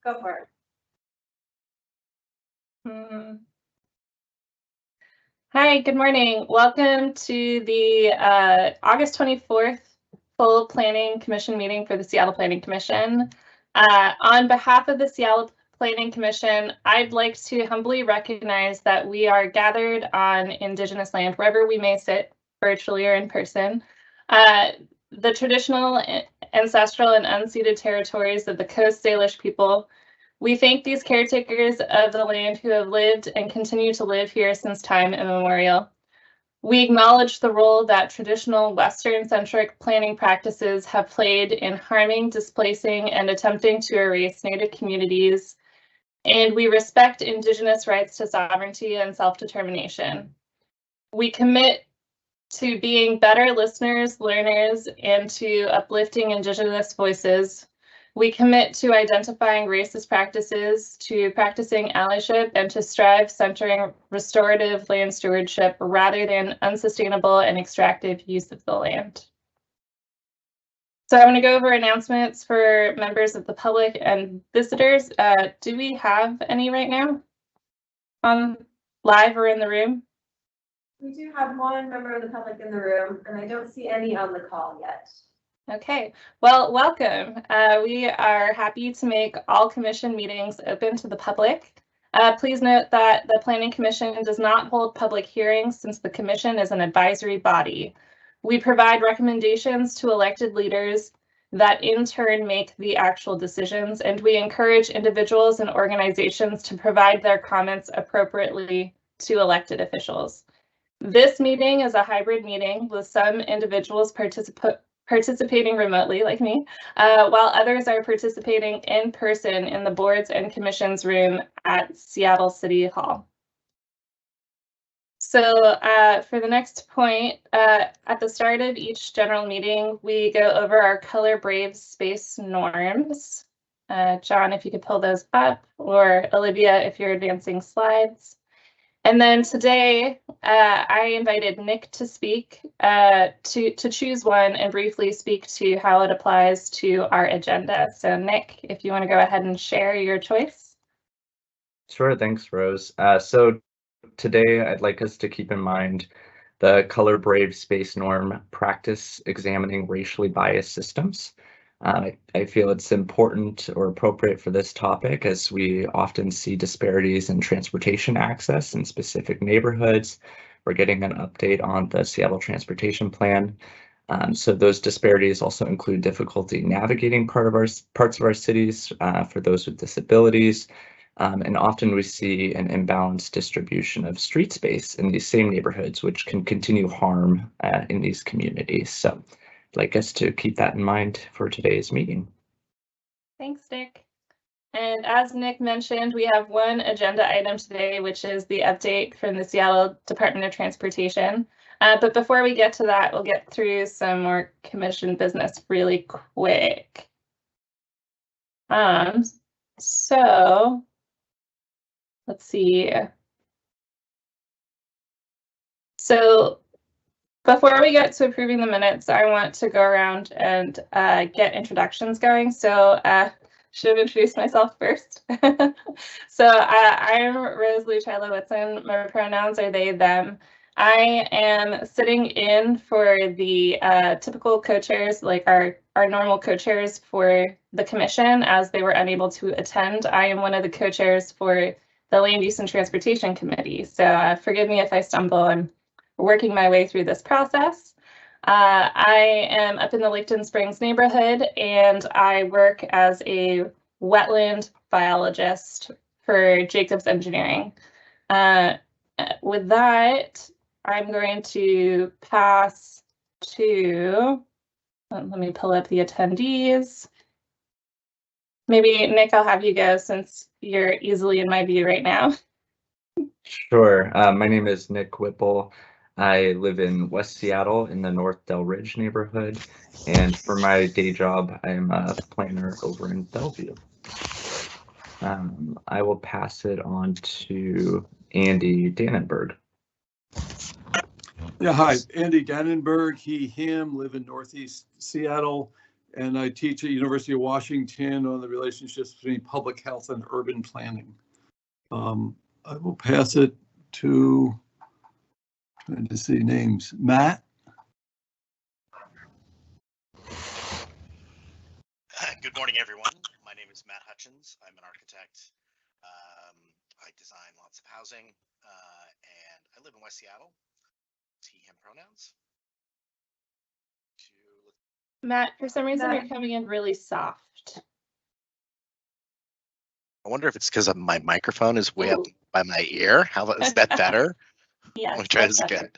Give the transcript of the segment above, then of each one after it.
Go for it. Hi, good morning. Welcome to the August 24th full Planning Commission meeting for the Seattle Planning Commission. On behalf of the Seattle Planning Commission, I'd like to humbly recognize that we are gathered on Indigenous land, wherever we may sit, virtually or in person. The traditional, ancestral, and unceded territories of the Coast Salish people. We thank these caretakers of the land who have lived and continue to live here since time immemorial. We acknowledge the role that traditional Western-centric planning practices have played in harming, displacing, and attempting to erase Native communities, and we respect Indigenous rights to sovereignty and self-determination. We commit to being better listeners, learners, and to uplifting Indigenous voices. We commit to identifying racist practices, to practicing allyship, and to strive centering restorative land stewardship rather than unsustainable and extractive use of the land. So I want to go over announcements for members of the public and visitors. Do we have any right now on live or in the room? We do have one member of the public in the room, and I don't see any on the call yet. Okay, well, welcome. We are happy to make all commission meetings open to the public. Please note that the Planning Commission does not hold public hearings since the commission is an advisory body. We provide recommendations to elected leaders that in turn make the actual decisions, and we encourage individuals and organizations to provide their comments appropriately to elected officials. This meeting is a hybrid meeting with some individuals participating remotely, like me, while others are participating in person in the boards and commissions room at Seattle City Hall. So for the next point, at the start of each general meeting, we go over our Color Brave space norms. John, if you could pull those up, or Olivia, if you're advancing slides. And then today, I invited Nick to speak, to choose one and briefly speak to how it applies to our agenda. So Nick, if you want to go ahead and share your choice. Sure, thanks, Rose. So today, I'd like us to keep in mind the Color Brave space norm practice examining racially biased systems. I feel it's important or appropriate for this topic as we often see disparities in transportation access in specific neighborhoods. We're getting an update on the Seattle Transportation Plan. So those disparities also include difficulty navigating parts of our cities for those with disabilities. And often we see an imbalanced distribution of street space in these same neighborhoods, which can continue harm in these communities. So I'd like us to keep that in mind for today's meeting. Thanks, Nick. And as Nick mentioned, we have one agenda item today, which is the update from the Seattle Department of Transportation. But before we get to that, we'll get through some more commission business really quick. So let's see. So before we get to approving the minutes, I want to go around and get introductions going. So should have introduced myself first. So I'm Rose Luchila-Whitson. My pronouns are they, them. I am sitting in for the typical co-chairs, like our normal co-chairs for the commission as they were unable to attend. I am one of the co-chairs for the Land Use and Transportation Committee. So forgive me if I stumble. I'm working my way through this process. I am up in the Licton Springs neighborhood, and I work as a wetland biologist for Jacobs Engineering. With that, I'm going to pass to, let me pull up the attendees. Maybe Nick, I'll have you go since you're easily in my view right now. Sure. My name is Nick Whipple. I live in West Seattle in the North Del Ridge neighborhood, and for my day job, I'm a planner over in Bellevue. I will pass it on to Andy Dannenberg. Yeah, hi, Andy Dannenberg, he, him, live in Northeast Seattle, and I teach at University of Washington on the relationships between public health and urban planning. I will pass it to, trying to see names, Matt. Good morning, everyone. My name is Matt Hutchins. I'm an architect. I design lots of housing, and I live in West Seattle. He, him pronouns. Matt, for some reason you're coming in really soft. I wonder if it's because my microphone is way up by my ear. Is that better? Yeah. Let me try this again.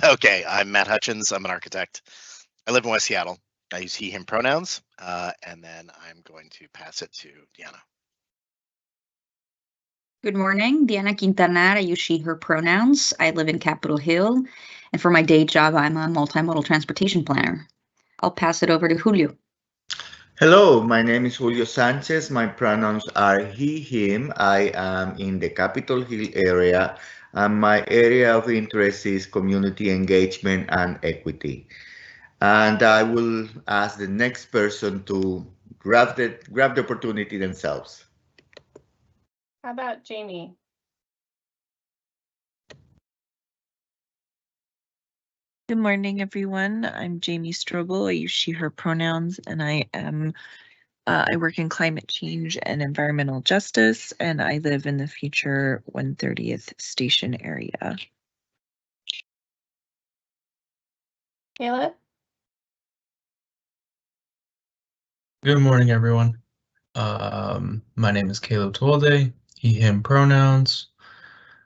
Okay, I'm Matt Hutchins. I'm an architect. I live in West Seattle. I use he, him pronouns, and then I'm going to pass it to Diana. Good morning, Diana Quintanar. I use she, her pronouns. I live in Capitol Hill, and for my day job, I'm a multimodal transportation planner. I'll pass it over to Julio. Hello, my name is Julio Sanchez. My pronouns are he, him. I am in the Capitol Hill area, and my area of interest is community engagement and equity. And I will ask the next person to grab the opportunity themselves. How about Jamie? Good morning, everyone. I'm Jamie Strobel. I use she, her pronouns, and I work in climate change and environmental justice, and I live in the future 130th station area. Caleb? Good morning, everyone. My name is Caleb Twolde, he, him pronouns.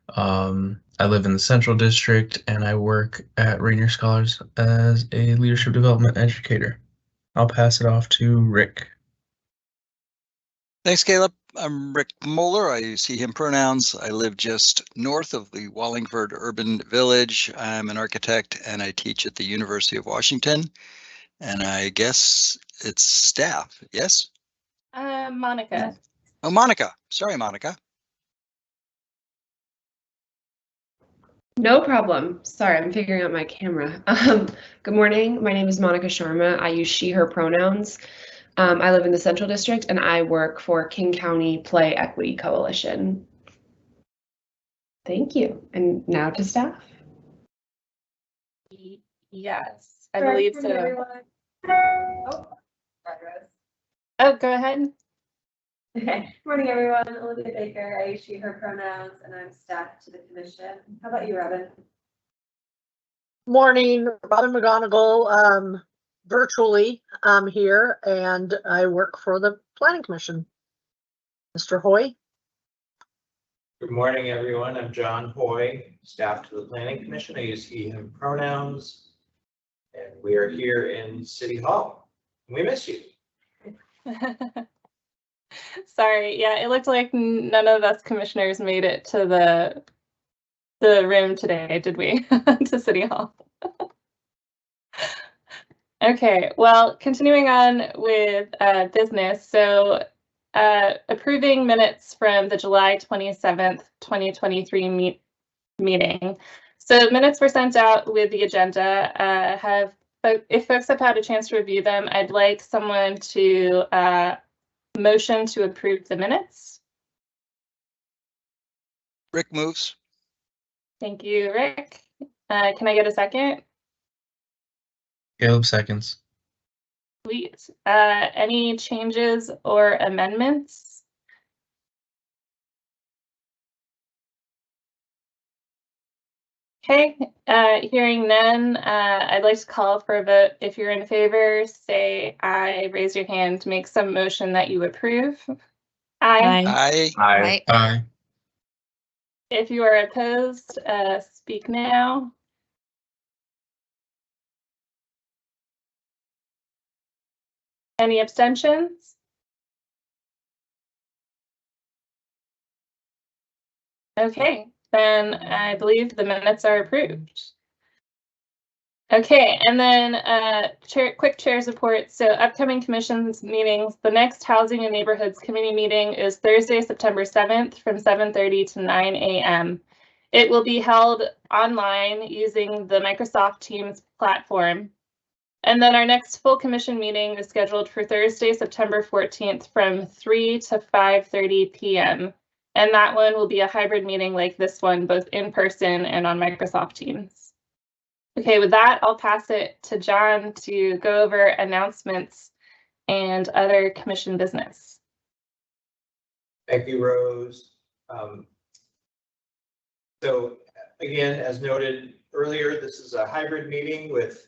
I live in the Central District and I work at Rainier Scholars as a leadership development educator. I'll pass it off to Rick. Thanks, Caleb. I'm Rick Moeller. I use he, him pronouns. I live just north of the Wallingford Urban Village. I'm an architect and I teach at the University of Washington. And I guess it's staff, yes? Monica. Oh, Monica. Sorry, Monica. No problem. Sorry, I'm figuring out my camera. Good morning. My name is Monica Sharma. I use she, her pronouns. I live in the Central District and I work for King County Play Equity Coalition. Thank you. And now to staff. Yes, I believe so. Oh, Oh, go ahead. okay. Good morning, everyone. Olivia Baker. I use she, her pronouns, and I'm staff to the commission. How about you, Robin? Morning, Robin McGonigal. Virtually, I'm here and I work for the Planning Commission. Mr. Hoy. Good morning, everyone. I'm John Hoy, staff to the Planning Commission. I use he, him pronouns, and we are here in City Hall. We miss you. Sorry, yeah, it looked like none of us commissioners made it to the room today, did we? To City Hall. Okay, well, continuing on with business. So approving minutes from the July 27th, 2023 meeting. So minutes were sent out with the agenda. If folks have had a chance to review them, I'd like someone to motion to approve the minutes. Rick moves. Thank you, Rick. Can I get a second? Caleb seconds. Sweet. Any changes or amendments? Okay, hearing none, I'd like to call for a vote. If you're in favor, say aye, raise your hand to make some motion that you approve. Aye. Aye. Aye. Aye. If you are opposed, speak now. Any abstentions? Okay, then I believe the minutes are approved. Okay, and then quick chair's report. So upcoming commissions meetings, the next Housing and Neighborhoods Committee meeting is Thursday, September 7th from 7:30 to 9 a.m. It will be held online using the Microsoft Teams platform. And then our next full commission meeting is scheduled for Thursday, September 14th from 3 to 5:30 p.m. And that one will be a hybrid meeting like this one, both in person and on Microsoft Teams. Okay, with that, I'll pass it to John to go over announcements and other commission business. Thank you, Rose. So again, as noted earlier, this is a hybrid meeting with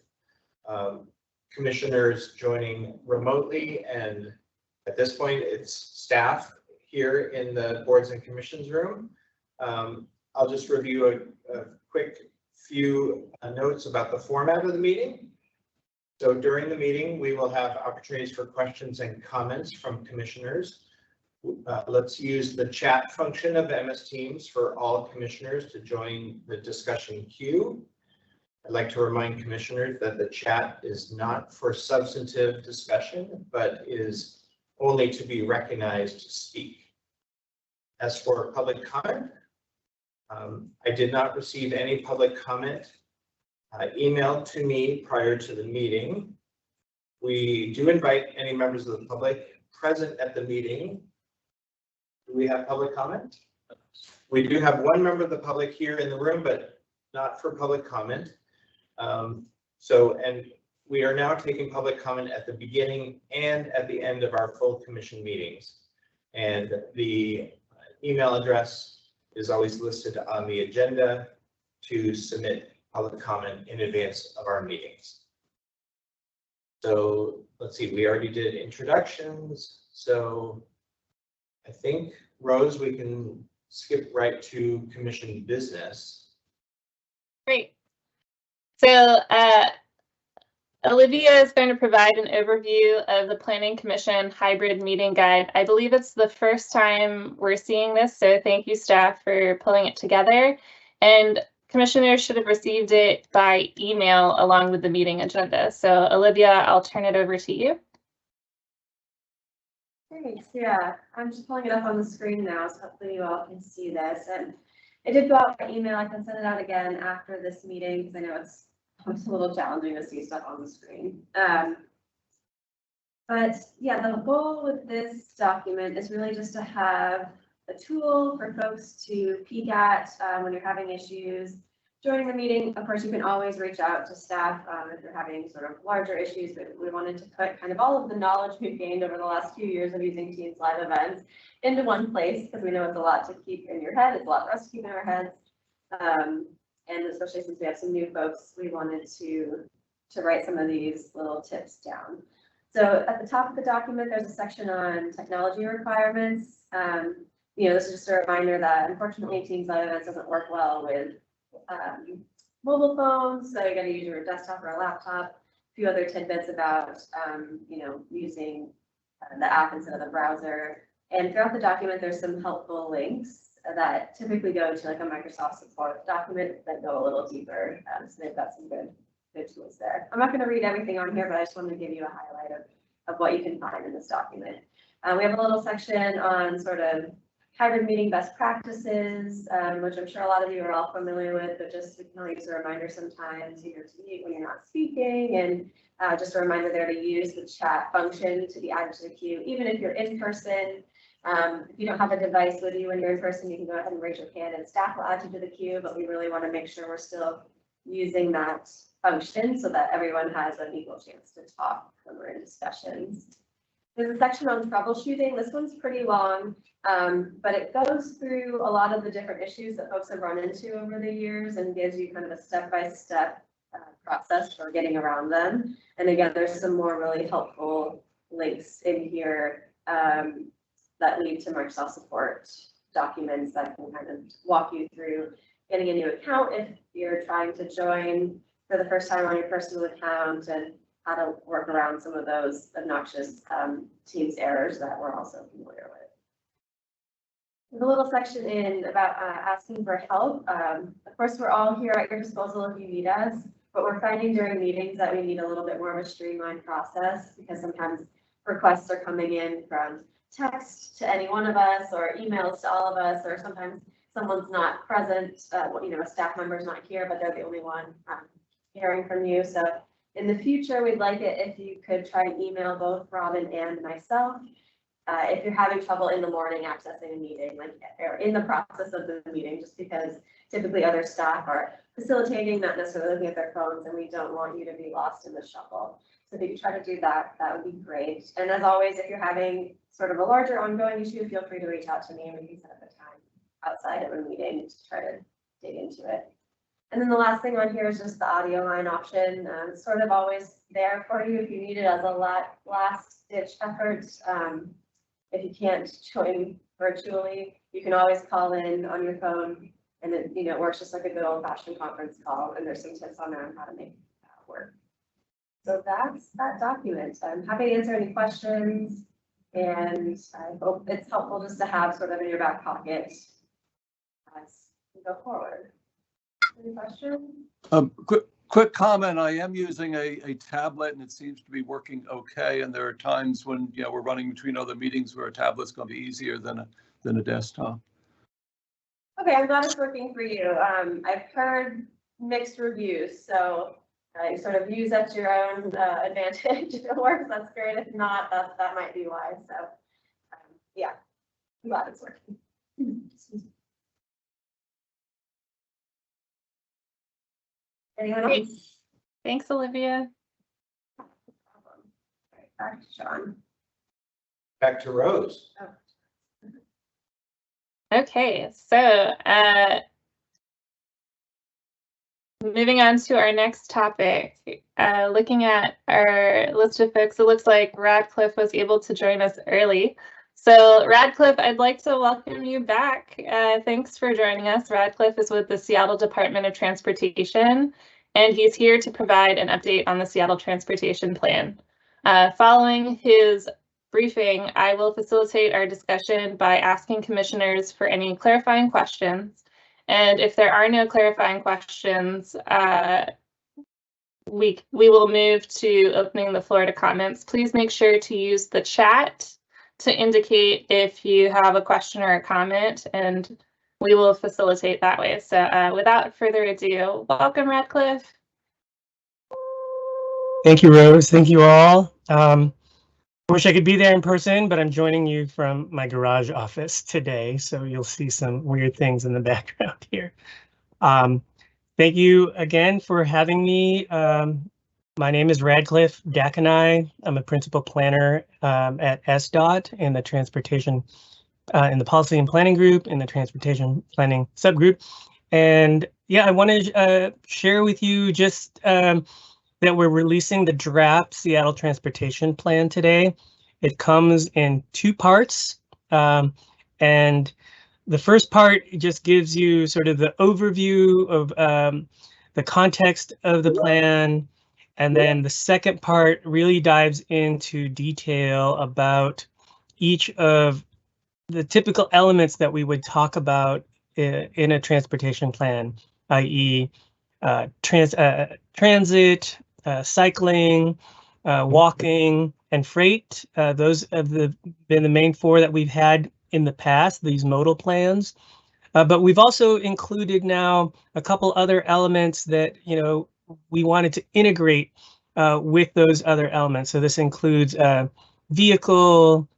commissioners joining remotely, and at this point it's staff here in the boards and commissions room. I'll just review a quick few notes about the format of the meeting. So during the meeting, we will have opportunities for questions and comments from commissioners. Let's use the chat function of MS Teams for all commissioners to join the discussion queue. I'd like to remind commissioners that the chat is not for substantive discussion, but is only to be recognized to speak. As for public comment, I did not receive any public comment emailed to me prior to the meeting. We do invite any members of the public present at the meeting. Do we have public comment? We do have one member of the public here in the room, but not for public comment. And we are now taking public comment at the beginning and at the end of our full commission meetings. And the email address is always listed on the agenda to submit public comment in advance of our meetings. So let's see, we already did introductions. So I think, Rose, we can skip right to commission business. Great. So Olivia is going to provide an overview of the Planning Commission hybrid meeting guide. I believe it's the first time we're seeing this, so thank you, staff, for pulling it together. And commissioners should have received it by email along with the meeting agenda. So Olivia, I'll turn it over to you. Thanks. Yeah, I'm just pulling it up on the screen now, so hopefully you all can see this. And it did go out by email. I can send it out again after this meeting because I know it's a little challenging to see stuff on the screen. But yeah, the goal with this document is really just to have a tool for folks to peek at when you're having issues joining the meeting. Of course, you can always reach out to staff if you're having sort of larger issues, but we wanted to put kind of all of the knowledge we've gained over the last few years of using Teams live events into one place, because we know it's a lot to keep in your head. It's a lot for us to keep in our heads. And especially since we have some new folks, we wanted to write some of these little tips down. So at the top of the document, there's a section on technology requirements. This is just a reminder that unfortunately Teams live events doesn't work well with mobile phones, so you got to use your desktop or a laptop. A few other tidbits about using the app instead of the browser. And throughout the document, there's some helpful links that typically go to like a Microsoft support document that go a little deeper. So they've got some good tools there. I'm not going to read everything on here, but I just wanted to give you a highlight of what you can find in this document. We have a little section on sort of hybrid meeting best practices, which I'm sure a lot of you are all familiar with, but just we can use a reminder sometimes, to mute when you're not speaking, and just a reminder there to use the chat function to be added to the queue, even if you're in person. If you don't have a device with you when you're in person, you can go ahead and raise your hand and staff will add you to the queue, but we really want to make sure we're still using that function so that everyone has an equal chance to talk when we're in discussions. There's a section on troubleshooting. This one's pretty long, but it goes through a lot of the different issues that folks have run into over the years and gives you kind of a step-by-step process for getting around them. And again, there's some more really helpful links in here that lead to Microsoft support documents that can kind of walk you through getting a new account if you're trying to join for the first time on your personal account, and how to work around some of those obnoxious Teams errors that we're also familiar with. There's a little section in about asking for help. Of course, we're all here at your disposal if you need us, but we're finding during meetings that we need a little bit more of a streamlined process, because sometimes requests are coming in from text to any one of us or emails to all of us, or sometimes someone's not present, a staff member's not here, but they're the only one hearing from you. So In the future, we'd like it if you could try to email both Robin and myself. If you're having trouble in the morning accessing a meeting, like, or in the process of the meeting, just because typically other staff are facilitating, not necessarily looking at their phones, and we don't want you to be lost in the shuffle. So if you could try to do that, that would be great. And as always, if you're having sort of a larger ongoing issue, feel free to reach out to me and we can set up a time outside of a meeting to try to dig into it. And then the last thing on here is just the audio line option. It's sort of always there for you if you need it as a last ditch effort. If you can't join virtually, you can always call in on your phone, and it, you know, it works just like a good old fashioned conference call, and there's some tips on there on how to make that work. So that's that document. I'm happy to answer any questions, and I hope it's helpful just to have sort of in your back pocket as we go forward. Any questions? Quick comment, I am using a tablet and it seems to be working okay. And there are times when, you know, we're running between other meetings where a tablet's going to be easier than a desktop. Okay, I'm glad it's working for you. I've heard mixed reviews, so you sort of use at your own advantage. If it works, that's great. If not, that might be why. So yeah, I'm glad it's working. Anyone else? Thanks, Olivia. Back to Sean. Back to Rose. Okay, so moving on to our next topic, looking at our list of folks, it looks like Radcliffe was able to join us early. So Radcliffe, I'd like to welcome you back. Thanks for joining us. Radcliffe is with the Seattle Department of Transportation, and he's here to provide an update on the Seattle Transportation Plan. Following his briefing, I will facilitate our discussion by asking commissioners for any clarifying questions. And if there are no clarifying questions, we will move to opening the floor to comments. Please make sure to use the chat to indicate if you have a question or a comment, and we will facilitate that way. So without further ado, welcome, Radcliffe. Thank you, Rose. Thank you all. I wish I could be there in person, but I'm joining you from my garage office today, so you'll see some weird things in the background here. Thank you again for having me. My name is Radcliffe Dakanai. I'm a principal planner at SDOT in the transportation, in the policy and planning group, in the transportation planning subgroup. And yeah, I want to share with you just that we're releasing the draft Seattle Transportation Plan today. It comes in two parts. And the first part just gives you sort of the overview of the context of the plan. And then the second part really dives into detail about each of the typical elements that we would talk about in a transportation plan, i.e. transit, cycling, walking, and freight. Those have been the main four that we've had in the past, these modal plans. But we've also included now a couple other elements that, you know, we wanted to integrate with those other elements. So this includes vehicle,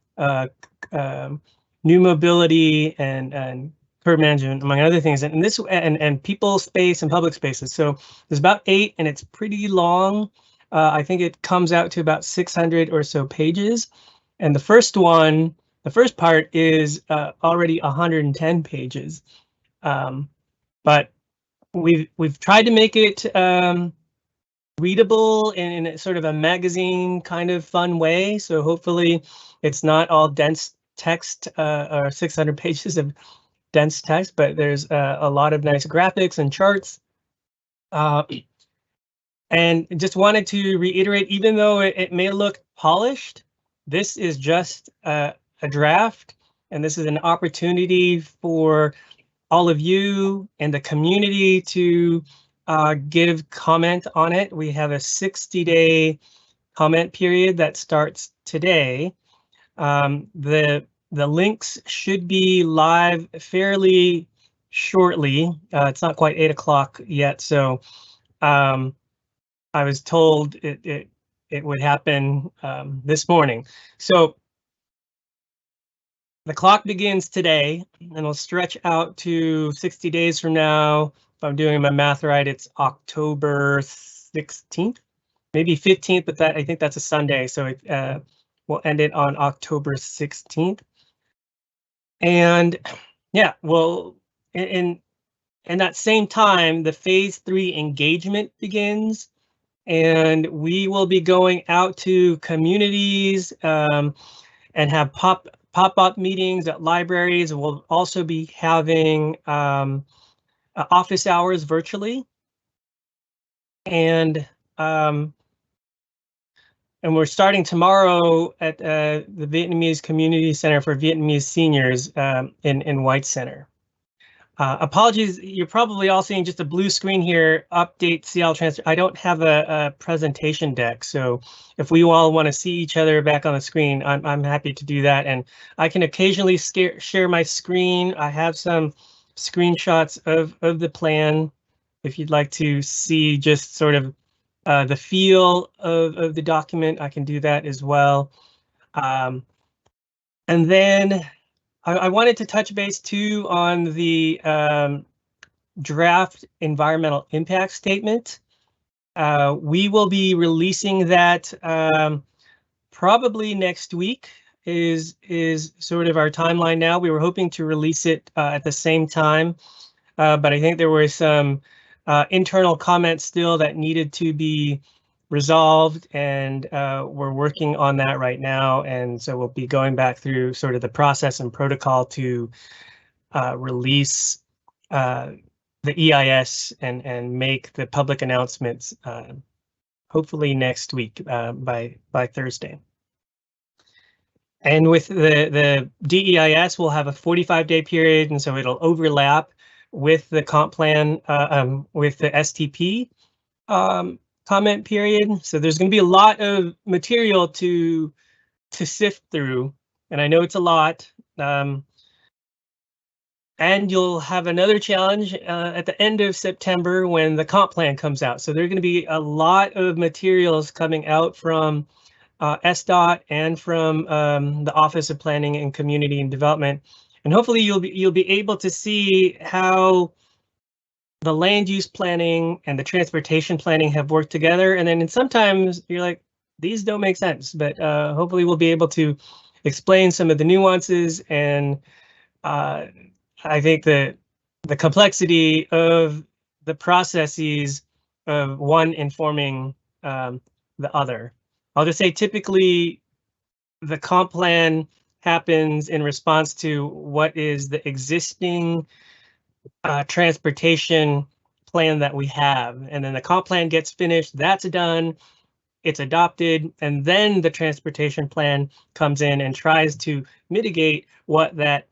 new mobility, and curb management, among other things, and this and people space and public spaces. So there's about 8, and it's pretty long. I think it comes out to about 600 or so pages. And the first part is already 110 pages. But we've tried to make it readable in sort of a magazine kind of fun way. So hopefully it's not all dense text or 600 pages of dense text, but there's a lot of nice graphics and charts. And just wanted to reiterate, even though it may look polished, this is just a draft, and this is an opportunity for all of you and the community to give comment on it. We have a 60-day comment period that starts today. The links should be live fairly shortly. It's not quite 8 o'clock yet, so I was told it would happen this morning. So the clock begins today and it'll stretch out to 60 days from now. If I'm doing my math right, it's October 16th, maybe 15th, but I think that's a Sunday. So it we'll end it on October 16th. And yeah, well, in that same time, the phase 3 engagement begins, and we will be going out to communities and have pop-up meetings at libraries. We'll also be having office hours virtually, and we're starting tomorrow at the Vietnamese Community Center for Vietnamese Seniors in White Center. Apologies, you're probably all seeing just a blue screen here, update Seattle transfer. I don't have a presentation deck, so if we all want to see each other back on the screen, I'm happy to do that. And I can occasionally share my screen. I have some screenshots of the plan if you'd like to see just sort of the feel of the document. I can do that as well. And then I wanted to touch base too on the draft environmental impact statement. We will be releasing that probably next week is sort of our timeline now. We were hoping to release it at the same time, but I think there were some internal comments still that needed to be resolved, and we're working on that right now. And so we'll be going back through sort of the process and protocol to release the EIS and make the public announcements hopefully next week by Thursday. And with the DEIS, we'll have a 45-day period, and so it'll overlap with the comp plan with the STP comment period. So there's going to be a lot of material to sift through, and I know it's a lot. And you'll have another challenge at the end of September when the comp plan comes out. So there are going to be a lot of materials coming out from SDOT and from the Office of Planning and Community and Development. And hopefully you'll be able to see how the land use planning and the transportation planning have worked together. And then sometimes you're like, these don't make sense, but hopefully we'll be able to explain some of the nuances, and I think the complexity of the processes of one informing the other. I'll just say typically the comp plan happens in response to what is the existing transportation plan that we have. And then the comp plan gets finished, that's done, it's adopted, and then the transportation plan comes in and tries to mitigate what that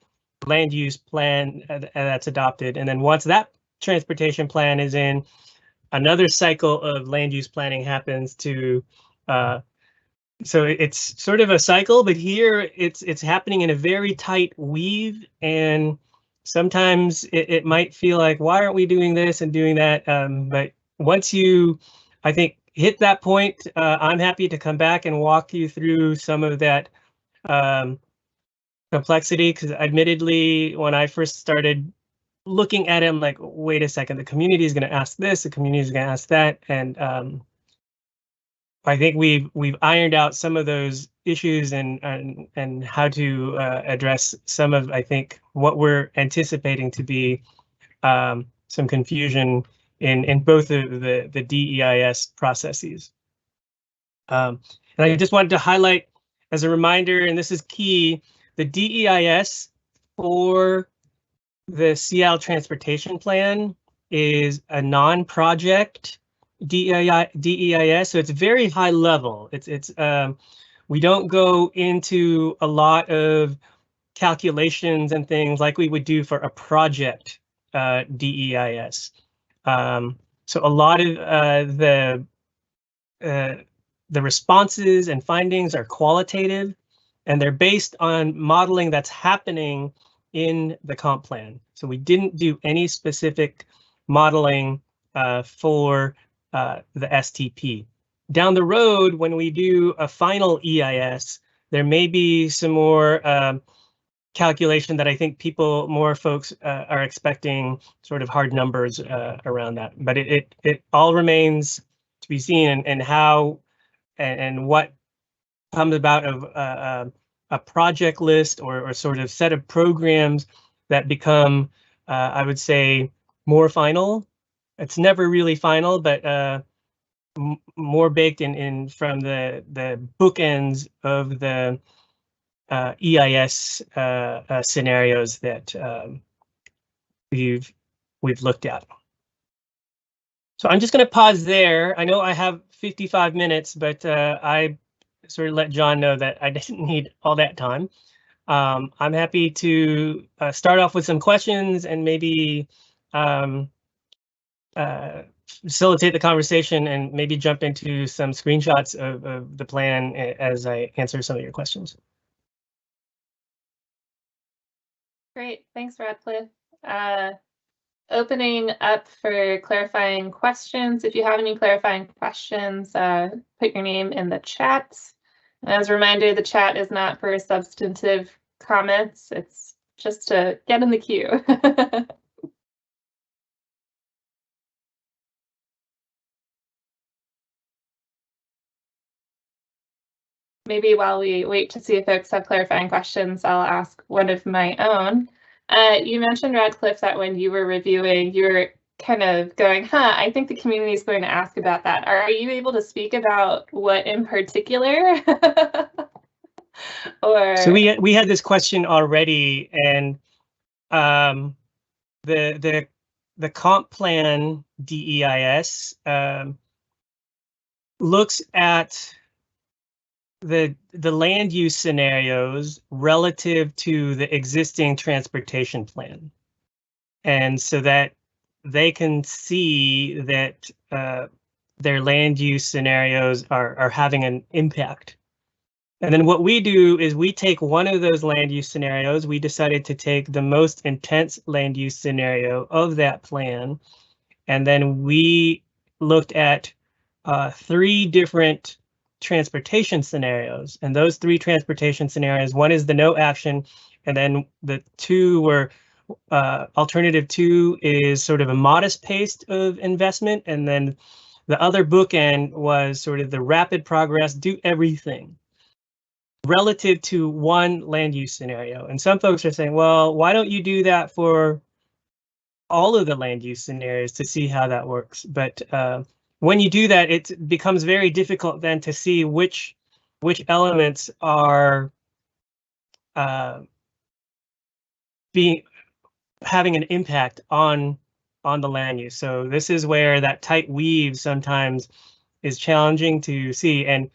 land use plan that's adopted. And then once that transportation plan is in, another cycle of land use planning happens to so it's sort of a cycle, but here it's happening in a very tight weave, and sometimes it might feel like, why aren't we doing this and doing that? But once you, I think, hit that point, I'm happy to come back and walk you through some of that complexity, because admittedly, when I first started looking at it, I'm like, wait a second, the community is going to ask this, the community is going to ask that, and I think we've ironed out some of those issues and how to address some of, I think, what we're anticipating to be some confusion in both of the DEIS processes. And I just wanted to highlight as a reminder, and this is key, the DEIS for the Seattle Transportation Plan is a non-project DEIS, so it's very high level. It's we don't go into a lot of calculations and things like we would do for a project DEIS. So a lot of the responses and findings are qualitative, and they're based on modeling that's happening in the comp plan. So we didn't do any specific modeling for the STP. Down the road, when we do a final EIS, there may be some more calculation that I think more folks are expecting sort of hard numbers around that. But it all remains to be seen, and how and what comes about of a project list or sort of set of programs that become, I would say, more final. It's never really final, but more baked in from the bookends of the EIS scenarios that we've looked at. So I'm just going to pause there. I know I have 55 minutes, but I sort of let John know that I didn't need all that time. I'm happy to start off with some questions and maybe facilitate the conversation and maybe jump into some screenshots of the plan as I answer some of your questions. Great, thanks, Radcliffe. Opening up for clarifying questions. If you have any clarifying questions, put your name in the chat. As a reminder, the chat is not for substantive comments. It's just to get in the queue. Maybe while we wait to see if folks have clarifying questions, I'll ask one of my own. You mentioned, Radcliffe, that when you were reviewing, you were kind of going, I think the community is going to ask about that. Are you able to speak about what in particular? Or so we had this question already, and the comp plan DEIS looks at the land use scenarios relative to the existing transportation plan, and so that they can see that their land use scenarios are having an impact. And then what we do is we take one of those land use scenarios. We decided to take the most intense land use scenario of that plan, and then we looked at 3 different transportation scenarios. And those 3 transportation scenarios, one is the no action, and then the 2 were alternative 2 is sort of a modest pace of investment, and then the other bookend was sort of the rapid progress, do everything, relative to one land use scenario. And some folks are saying, well, why don't you do that for all of the land use scenarios to see how that works? But when you do that, it becomes very difficult then to see which elements are having an impact on the land use. So this is where that tight weave sometimes is challenging to see. And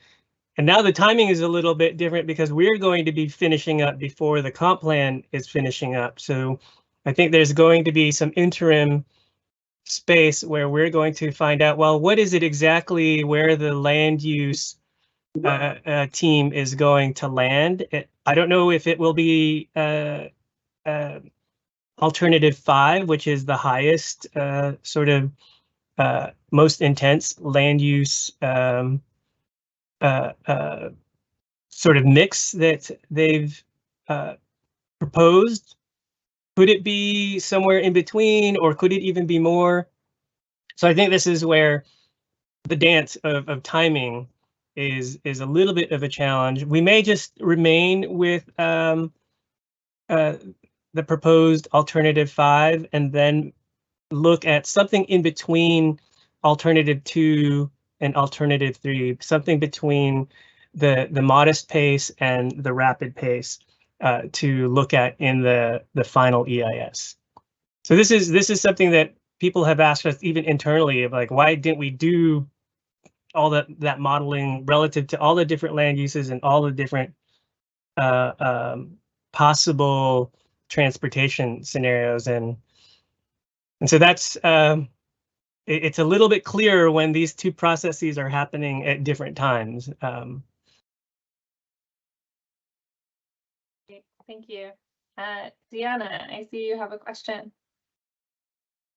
now the timing is a little bit different because we're going to be finishing up before the comp plan is finishing up. So I think there's going to be some interim space where we're going to find out, well, what is it exactly where the land use team is going to land? I don't know if it will be alternative 5, which is the highest sort of most intense land use sort of mix that they've proposed. Could it be somewhere in between, or could it even be more? So I think this is where the dance of timing is a little bit of a challenge. We may just remain with the proposed alternative 5 and then look at something in between alternative 2 and alternative 3, something between the modest pace and the rapid pace to look at in the final EIS. So this is something that people have asked us even internally of, like, why didn't we do all that modeling relative to all the different land uses and all the different possible transportation scenarios, and so that's it's a little bit clearer when these 2 processes are happening at different times. Thank you. Deanna, I see you have a question.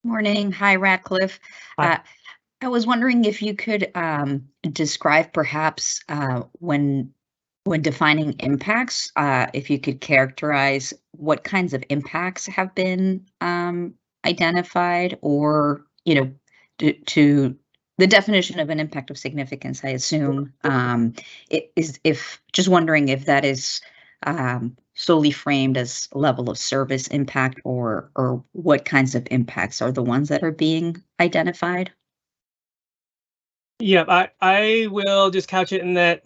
Morning. Hi, Radcliffe. Hi. I was wondering if you could describe perhaps when defining impacts, if you could characterize what kinds of impacts have been identified, or, you know, to the definition of an impact of significance, I assume, it is, if just wondering if that is solely framed as level of service impact, or what kinds of impacts are the ones that are being identified. Yeah, I will just couch it in that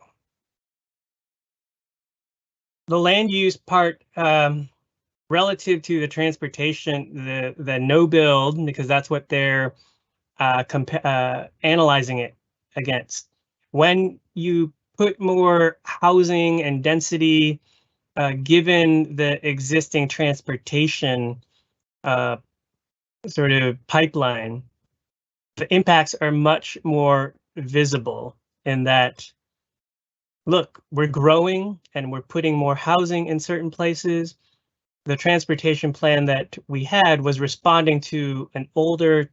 the land use part, relative to the transportation, the no build, because that's what they're analyzing it against. When you put more housing and density, given the existing transportation sort of pipeline, the impacts are much more visible in that, look, we're growing and we're putting more housing in certain places. The transportation plan that we had was responding to an older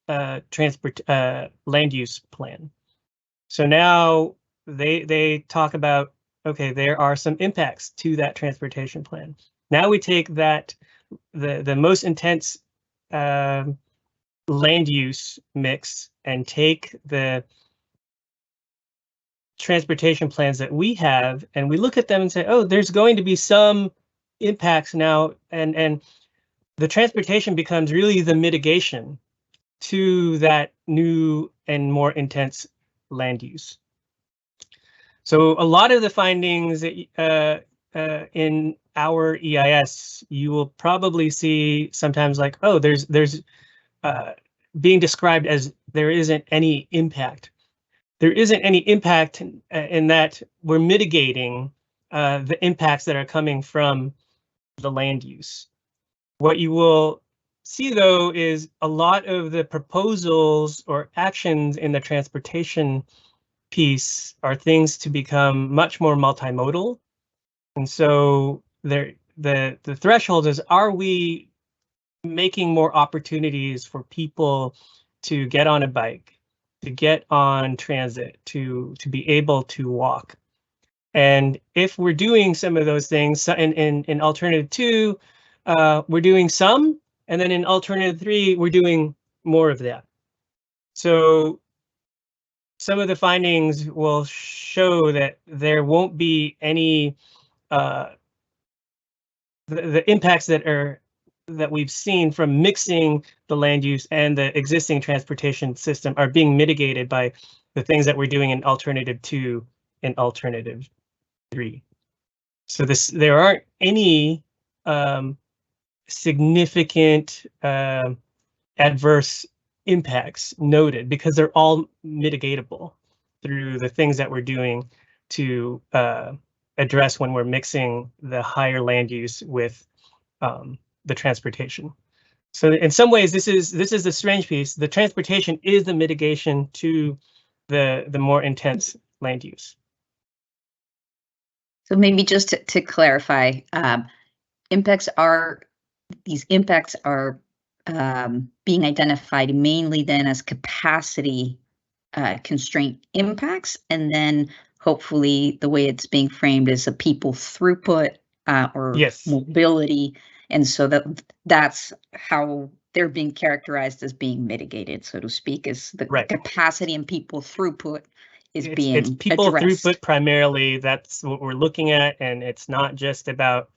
land use plan. So now they talk about, okay, there are some impacts to that transportation plan. Now we take that, the most intense land use mix, and take the transportation plans that we have, and we look at them and say, oh, there's going to be some impacts now, and the transportation becomes really the mitigation to that new and more intense land use. So a lot of the findings that, in our EIS, you will probably see sometimes like, oh, there's being described as there isn't any impact. There isn't any impact in that we're mitigating the impacts that are coming from the land use. What you will see, though, is a lot of the proposals or actions in the transportation piece are things to become much more multimodal. And so the threshold is, are we making more opportunities for people to get on a bike, to get on transit, to be able to walk? And if we're doing some of those things, in alternative 2, we're doing some, and then in alternative 3, we're doing more of that. So some of the findings will show that there won't be any the impacts that we've seen from mixing the land use and the existing transportation system are being mitigated by the things that we're doing in alternative 2 and alternative 3. So there aren't any significant adverse impacts noted, because they're all mitigatable through the things that we're doing to address when we're mixing the higher land use with the transportation. So in some ways, this is the strange piece. The transportation is the mitigation to the more intense land use. So maybe just to clarify, these impacts are being identified mainly then as capacity constraint impacts, and then hopefully the way it's being framed is a people throughput or Yes. mobility, and so that's how they're being characterized as being mitigated, so to speak, is the Right. capacity and people throughput is It's being people addressed. throughput primarily. That's what we're looking at, and it's not just about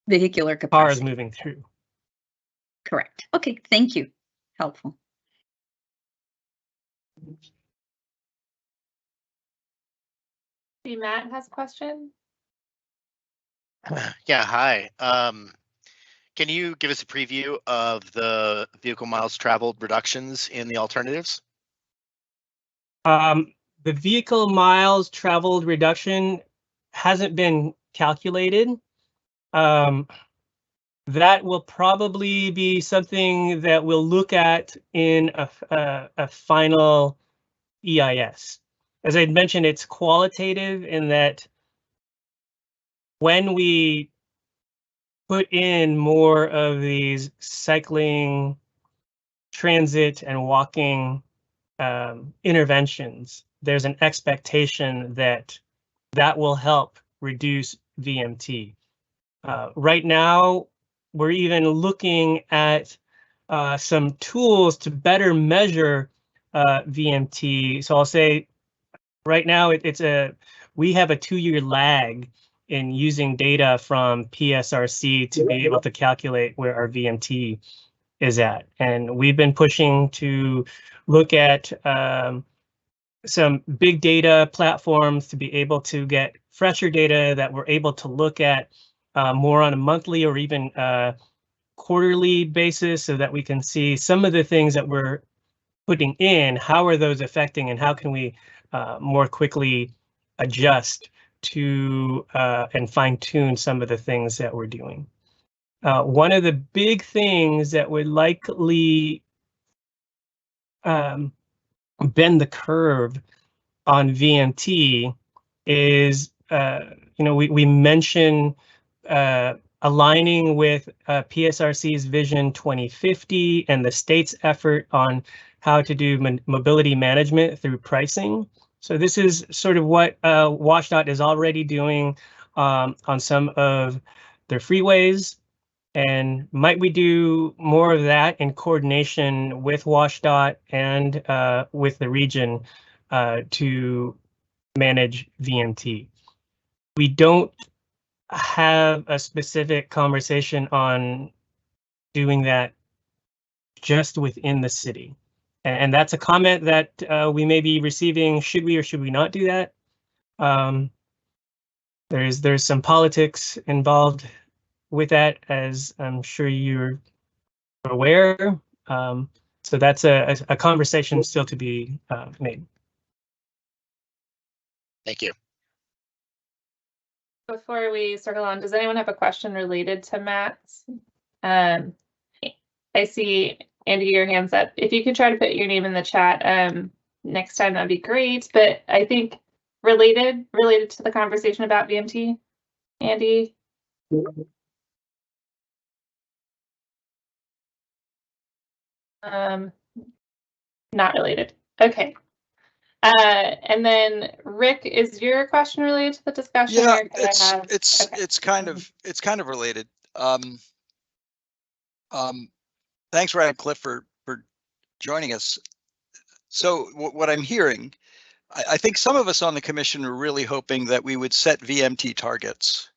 Vehicular cars capacity. moving through. Correct. Okay, thank you. Helpful. See, Matt has a question. Yeah, hi. Can you give us a preview of the vehicle miles traveled reductions in the alternatives? The vehicle miles traveled reduction hasn't been calculated. That will probably be something that we'll look at in a final EIS. As I mentioned, it's qualitative in that when we put in more of these cycling, transit, and walking interventions, there's an expectation that that will help reduce VMT. Right now, we're even looking at some tools to better measure VMT. So I'll say right now we have a 2-year lag in using data from PSRC to be able to calculate where our VMT is at. And we've been pushing to look at some big data platforms to be able to get fresher data that we're able to look at more on a monthly or even quarterly basis, so that we can see some of the things that we're putting in, how are those affecting, and how can we more quickly adjust to and fine tune some of the things that we're doing. One of the big things that would likely bend the curve on VMT is, we mentioned aligning with PSRC's Vision 2050 and the state's effort on how to do mobility management through pricing. So this is sort of what WashDOT is already doing on some of their freeways. And might we do more of that in coordination with WashDOT and with the region to manage VMT? We don't have a specific conversation on doing that just within the city. And that's a comment that we may be receiving. Should we or should we not do that? There's some politics involved with that, as I'm sure you're aware. So that's a conversation still to be made. Thank you. Before we circle on, does anyone have a question related to Matt's? I see, Andy, your hand's up. If you could try to put your name in the chat next time, that'd be great. But I think related to the conversation about VMT, Andy? Not related. Okay. And then Rick, is your question related to the discussion? Yeah, or it's kind of related. Thanks, Radcliffe, for joining us. So what I'm hearing, I think some of us on the commission are really hoping that we would set VMT targets,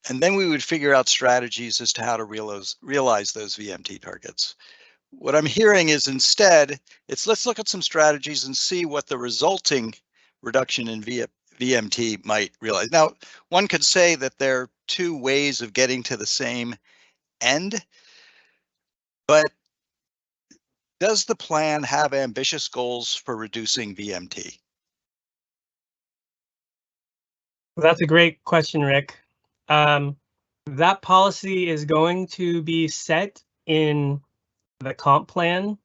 and then we would figure out strategies as to how to realize those VMT targets. What I'm hearing is instead, let's look at some strategies and see what the resulting reduction in VMT might realize. Now, one could say that there are two ways of getting to the same end, but does the plan have ambitious goals for reducing VMT? That's a great question, Rick. That policy is going to be set in the comp plan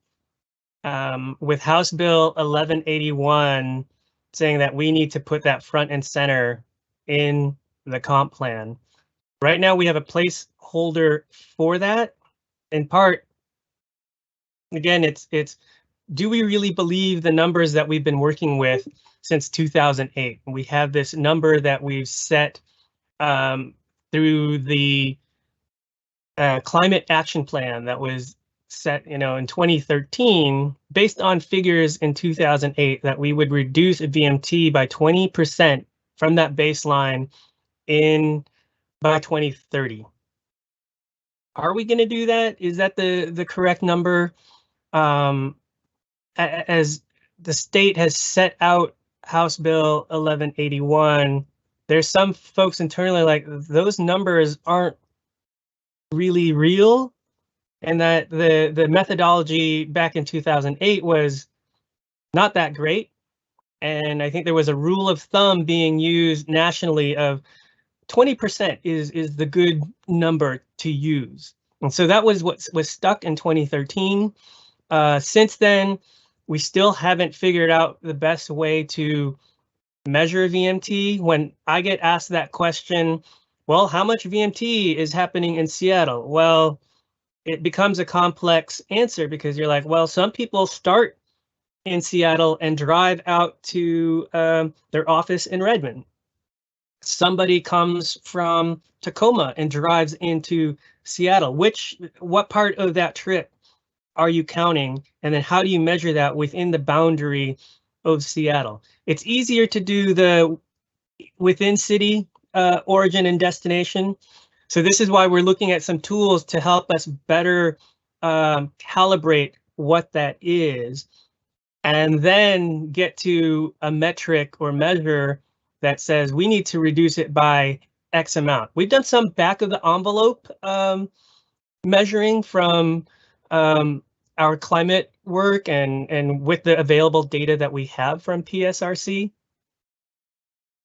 with House Bill 1181 saying that we need to put that front and center in the comp plan. Right now, we have a placeholder for that. In part, again, it's do we really believe the numbers that we've been working with since 2008? We have this number that we've set through the climate action plan that was set, in 2013, based on figures in 2008, that we would reduce VMT by 20% from that baseline by 2030. Are we going to do that? Is that the correct number? As the state has set out House Bill 1181, there's some folks internally like those numbers aren't really real, and that the methodology back in 2008 was not that great. And I think there was a rule of thumb being used nationally of 20% is the good number to use. And so that was what was stuck in 2013. Since then, we still haven't figured out the best way to measure VMT. When I get asked that question, well, how much VMT is happening in Seattle? Well, it becomes a complex answer because you're like, well, some people start in Seattle and drive out to their office in Redmond. Somebody comes from Tacoma and drives into Seattle. What part of that trip are you counting? And then how do you measure that within the boundary of Seattle? It's easier to do the within city origin and destination. So this is why we're looking at some tools to help us better calibrate what that is, and then get to a metric or measure that says we need to reduce it by X amount. We've done some back of the envelope measuring from our climate work and with the available data that we have from PSRC.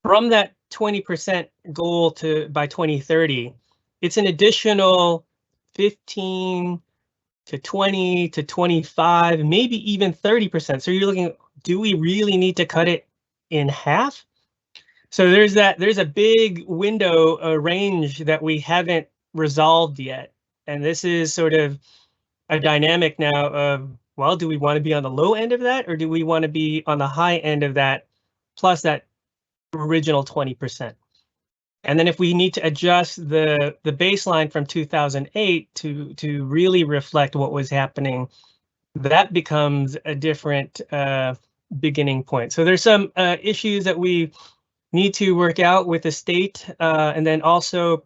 From that 20% goal to by 2030, it's an additional 15 to 20 to 25, maybe even 30%. So you're looking, do we really need to cut it in half? So there's a big window, a range that we haven't resolved yet. And this is sort of a dynamic now of, well, do we want to be on the low end of that, or do we want to be on the high end of that, plus that original 20%? And then if we need to adjust the baseline from 2008 to really reflect what was happening, that becomes a different beginning point. So there's some issues that we need to work out with the state, and then also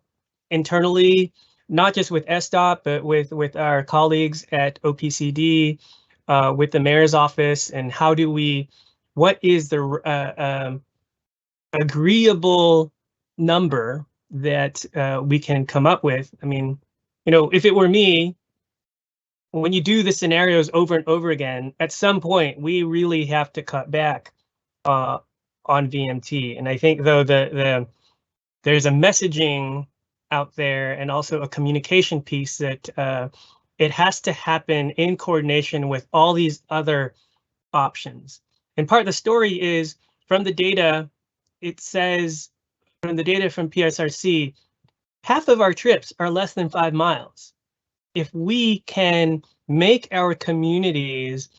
internally, not just with SDOT, but with our colleagues at OPCD, with the mayor's office, and what is the agreeable number that we can come up with. I mean, if it were me, when you do the scenarios over and over again, at some point we really have to cut back on VMT. And I think though there's a messaging out there and also a communication piece that it has to happen in coordination with all these other options. And part of the story is from the data. It says from the data from PSRC, half of our trips are less than 5 miles. If we can make our communities,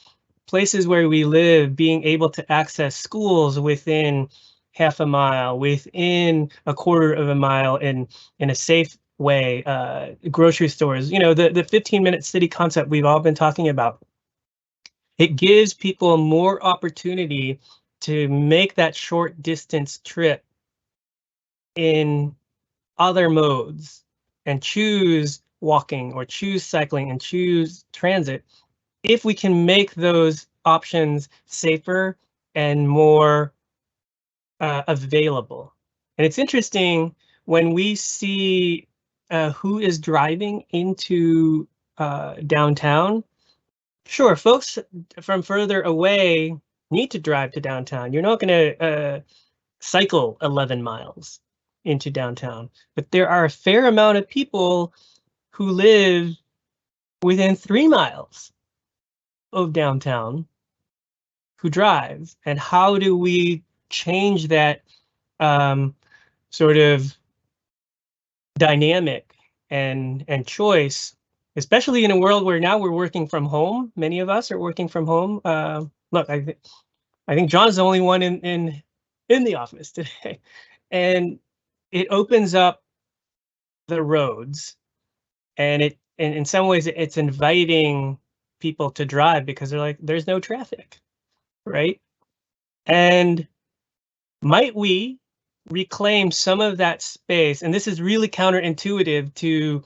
places where we live, being able to access schools within half a mile, within a quarter of a mile in a safe way, grocery stores, the 15-minute city concept we've all been talking about. It gives people more opportunity to make that short distance trip in other modes and choose walking or choose cycling and choose transit if we can make those options safer and more available. And it's interesting when we see who is driving into downtown. Sure, folks from further away need to drive to downtown. You're not going to cycle 11 miles into downtown, but there are a fair amount of people who live within 3 miles of downtown who drive. And how do we change that sort of dynamic and choice, especially in a world where now we're working from home? Many of us are working from home. Look, I think John's the only one in the office today, and it opens up the roads, and in some ways it's inviting people to drive because they're like, there's no traffic, right? And might we reclaim some of that space? And this is really counterintuitive to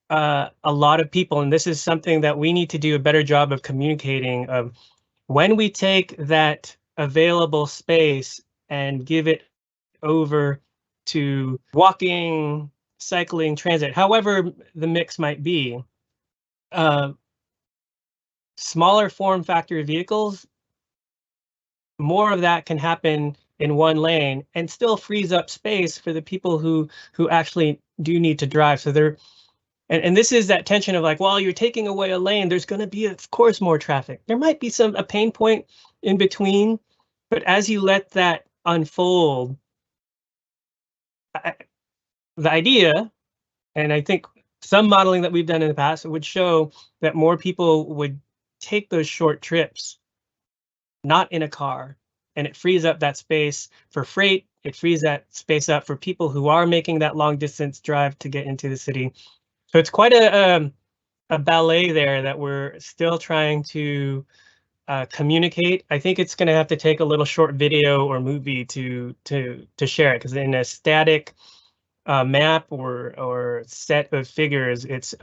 a lot of people, and this is something that we need to do a better job of communicating. Of when we take that available space and give it over to walking, cycling, transit, however the mix might be, smaller form factor vehicles, more of that can happen in one lane and still frees up space for the people who actually do need to drive. So they're, and this is that tension of like, well, you're taking away a lane, there's going to be, of course, more traffic. There might be a pain point in between, but as you let that unfold, the idea, and I think some modeling that we've done in the past would show that more people would take those short trips not in a car. And it frees up that space for freight. It frees that space up for people who are making that long distance drive to get into the city. So it's quite a ballet there that we're still trying to communicate. I think it's going to have to take a little short video or movie to share it, because in a static map or set of figures, it's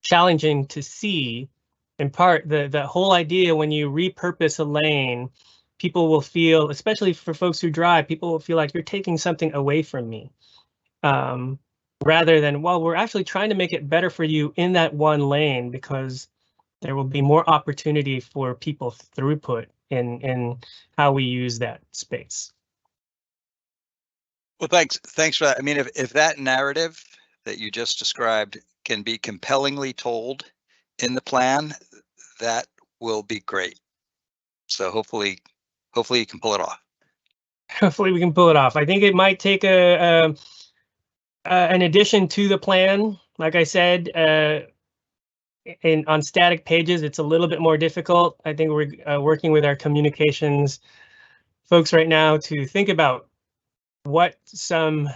challenging to see. In part, the whole idea, when you repurpose a lane, people will feel, especially for folks who drive, people will feel like you're taking something away from me. Rather than, well, we're actually trying to make it better for you in that one lane, because there will be more opportunity for people throughput in how we use that space. Well, thanks for that. I mean, if that narrative that you just described can be compellingly told in the plan, that will be great. So hopefully you can pull it off. Hopefully we can pull it off. I think it might take an addition to the plan. Like I said, on static pages, it's a little bit more difficult. I think we're working with our communications folks right now to think about what some,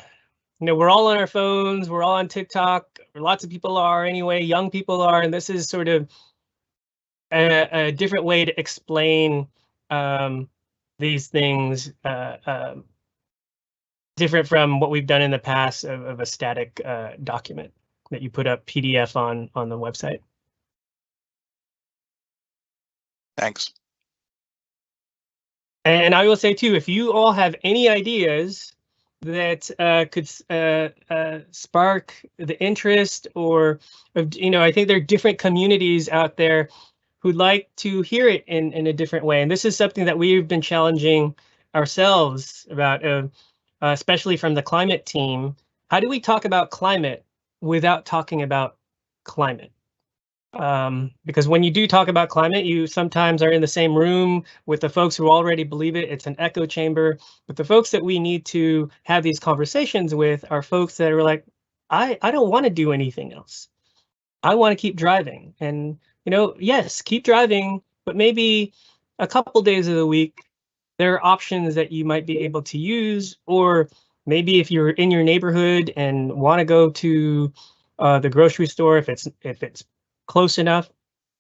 we're all on our phones, we're all on TikTok, lots of people are anyway, young people are, and this is sort of a different way to explain these things, different from what we've done in the past of a static document that you put up PDF on the website. Thanks. And I will say too, if you all have any ideas that could spark the interest, or, I think there are different communities out there who'd like to hear it in a different way. And this is something that we've been challenging ourselves about, especially from the climate team. How do we talk about climate without talking about climate? Because when you do talk about climate, you sometimes are in the same room with the folks who already believe it. It's an echo chamber. But the folks that we need to have these conversations with are folks that are like, I don't want to do anything else. I want to keep driving. And, yes, keep driving, but maybe a couple days of the week, there are options that you might be able to use. Or maybe if you're in your neighborhood and want to go to the grocery store, if it's close enough,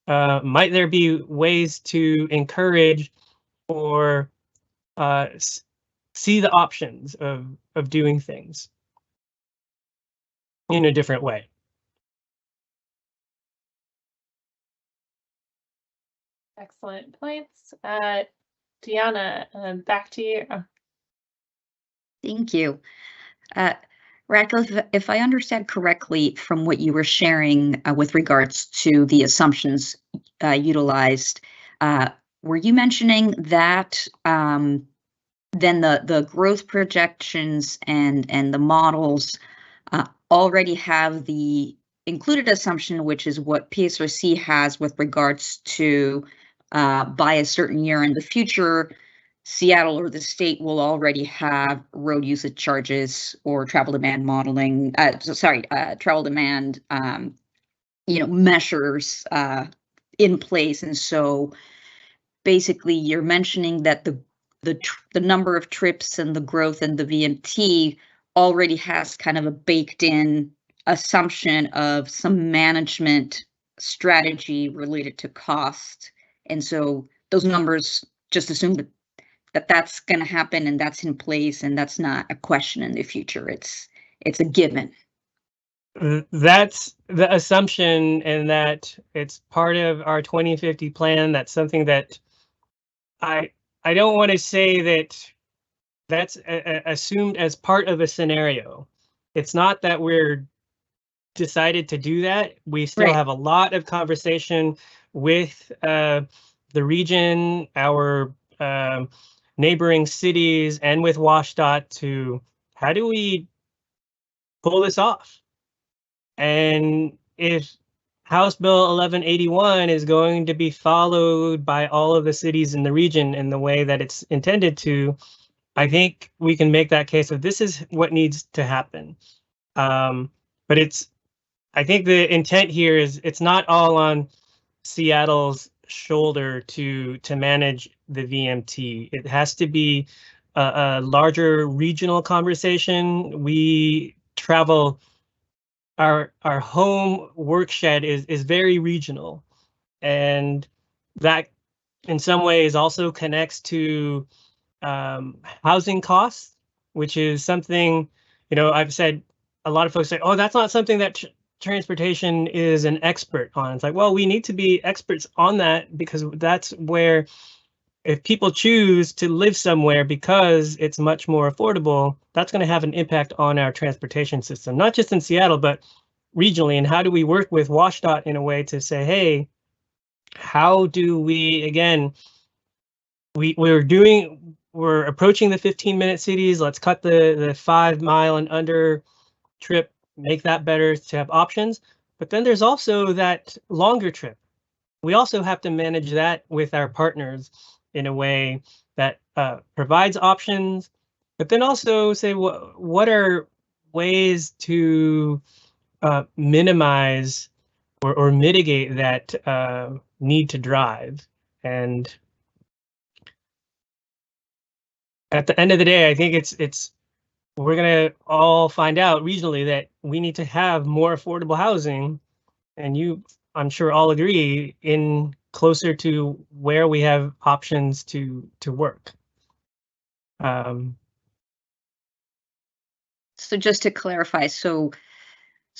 might there be ways to encourage or see the options of doing things in a different way? Excellent points. Deanna, back to you. Thank you. Radcliffe, if I understand correctly from what you were sharing with regards to the assumptions utilized, were you mentioning that then the growth projections and the models already have the included assumption, which is what PSRC has with regards to by a certain year in the future, Seattle or the state will already have road usage charges or travel demand modeling, travel demand, measures in place. And so basically you're mentioning that the number of trips and the growth in the VMT already has kind of a baked in assumption of some management strategy related to cost. And so those numbers just assume that that's going to happen and that's in place, and that's not a question in the future. It's a given. That's the assumption, and that it's part of our 2050 plan. That's something that I don't want to say that that's assumed as part of a scenario. It's not that we're decided to do that. We still have a lot of conversation with the region, our neighboring cities, and with WashDOT to how do we pull this off? And if House Bill 1181 is going to be followed by all of the cities in the region in the way that it's intended to, I think we can make that case of this is what needs to happen. But I think the intent here is it's not all on Seattle's shoulder to manage the VMT. It has to be a larger regional conversation. We travel. Our home work shed is very regional, and that in some ways also connects to housing costs, which is something, I've said, a lot of folks say, oh, that's not something that transportation is an expert on. It's like, well, we need to be experts on that, because that's where, if people choose to live somewhere because it's much more affordable, that's going to have an impact on our transportation system, not just in Seattle, but regionally. And how do we work with WashDOT in a way to say, hey, how do we, again, we're approaching the 15-minute cities. Let's cut the 5 mile and under trip, make that better to have options. But then there's also that longer trip. We also have to manage that with our partners in a way that provides options, but then also say, what are ways to minimize or mitigate that need to drive. And at the end of the day, I think we're gonna all find out regionally that we need to have more affordable housing, and I'm sure all agree, in closer to where we have options to work. So just to clarify, so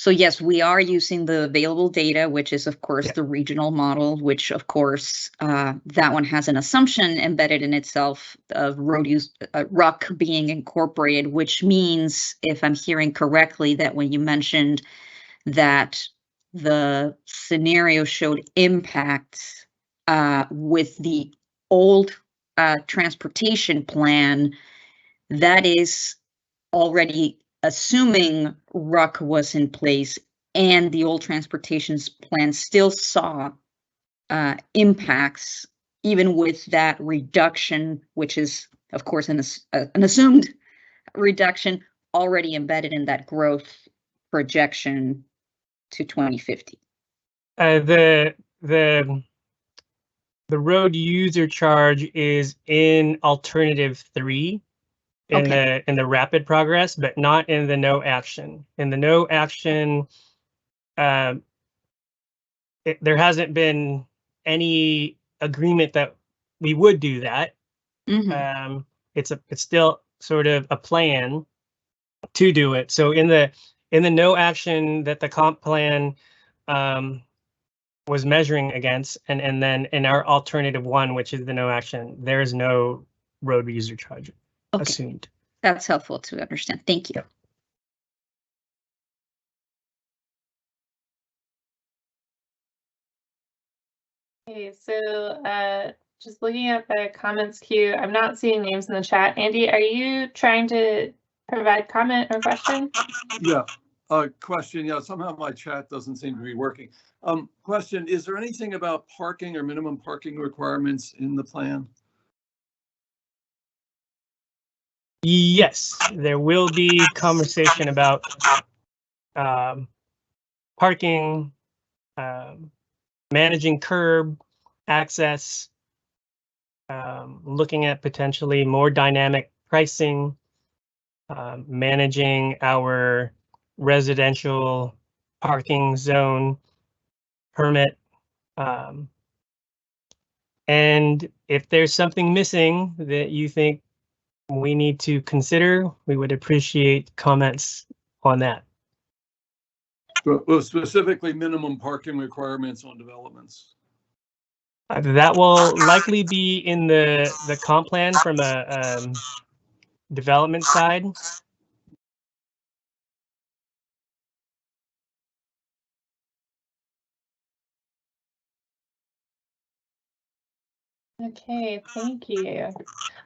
yes, we are using the available data, which is of course the regional model, which of course that one has an assumption embedded in itself of road use, RUC being incorporated, which means, if I'm hearing correctly, that when you mentioned that the scenario showed impacts with the old transportation plan, that is already assuming RUC was in place, and the old transportation plan still saw impacts, even with that reduction, which is, of course, an assumed reduction already embedded in that growth projection to 2050. The road user charge is in alternative 3 in the rapid progress, but not in the no action. In the no action, there hasn't been any agreement that we would do that. Mm-hmm. It's still sort of a plan to do it. So in the no action that the comp plan was measuring against, and then in our alternative 1, which is the no action, there is no road user charge assumed. That's helpful to understand. Thank you. Okay, so just looking at the comments queue, I'm not seeing names in the chat. Andy, are you trying to provide comment or question? Yeah, question. Yeah, somehow my chat doesn't seem to be working. Question, is there anything about parking or minimum parking requirements in the plan? Yes, there will be conversation about parking, managing curb access, looking at potentially more dynamic pricing, managing our residential parking zone permit. And if there's something missing that you think we need to consider, we would appreciate comments on that. Well, specifically minimum parking requirements on developments. That will likely be in the comp plan from a development side. Okay, thank you.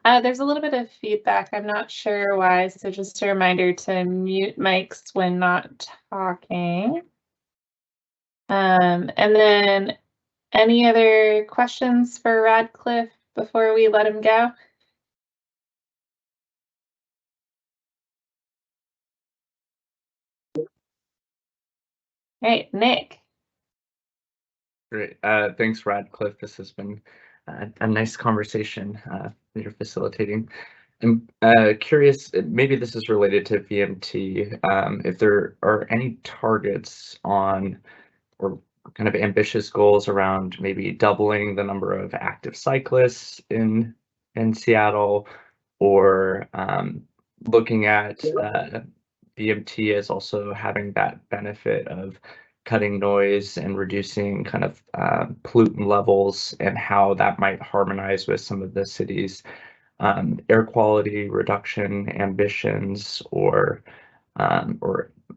There's a little bit of feedback. I'm not sure why, so just a reminder to mute mics when not talking. And then any other questions for Radcliffe before we let him go? All right, Nick. Great. Thanks, Radcliffe. This has been a nice conversation that you're facilitating. I'm curious, maybe this is related to VMT, if there are any targets on or kind of ambitious goals around maybe doubling the number of active cyclists in Seattle, or looking at VMT as also having that benefit of cutting noise and reducing kind of pollutant levels, and how that might harmonize with some of the city's air quality reduction ambitions, or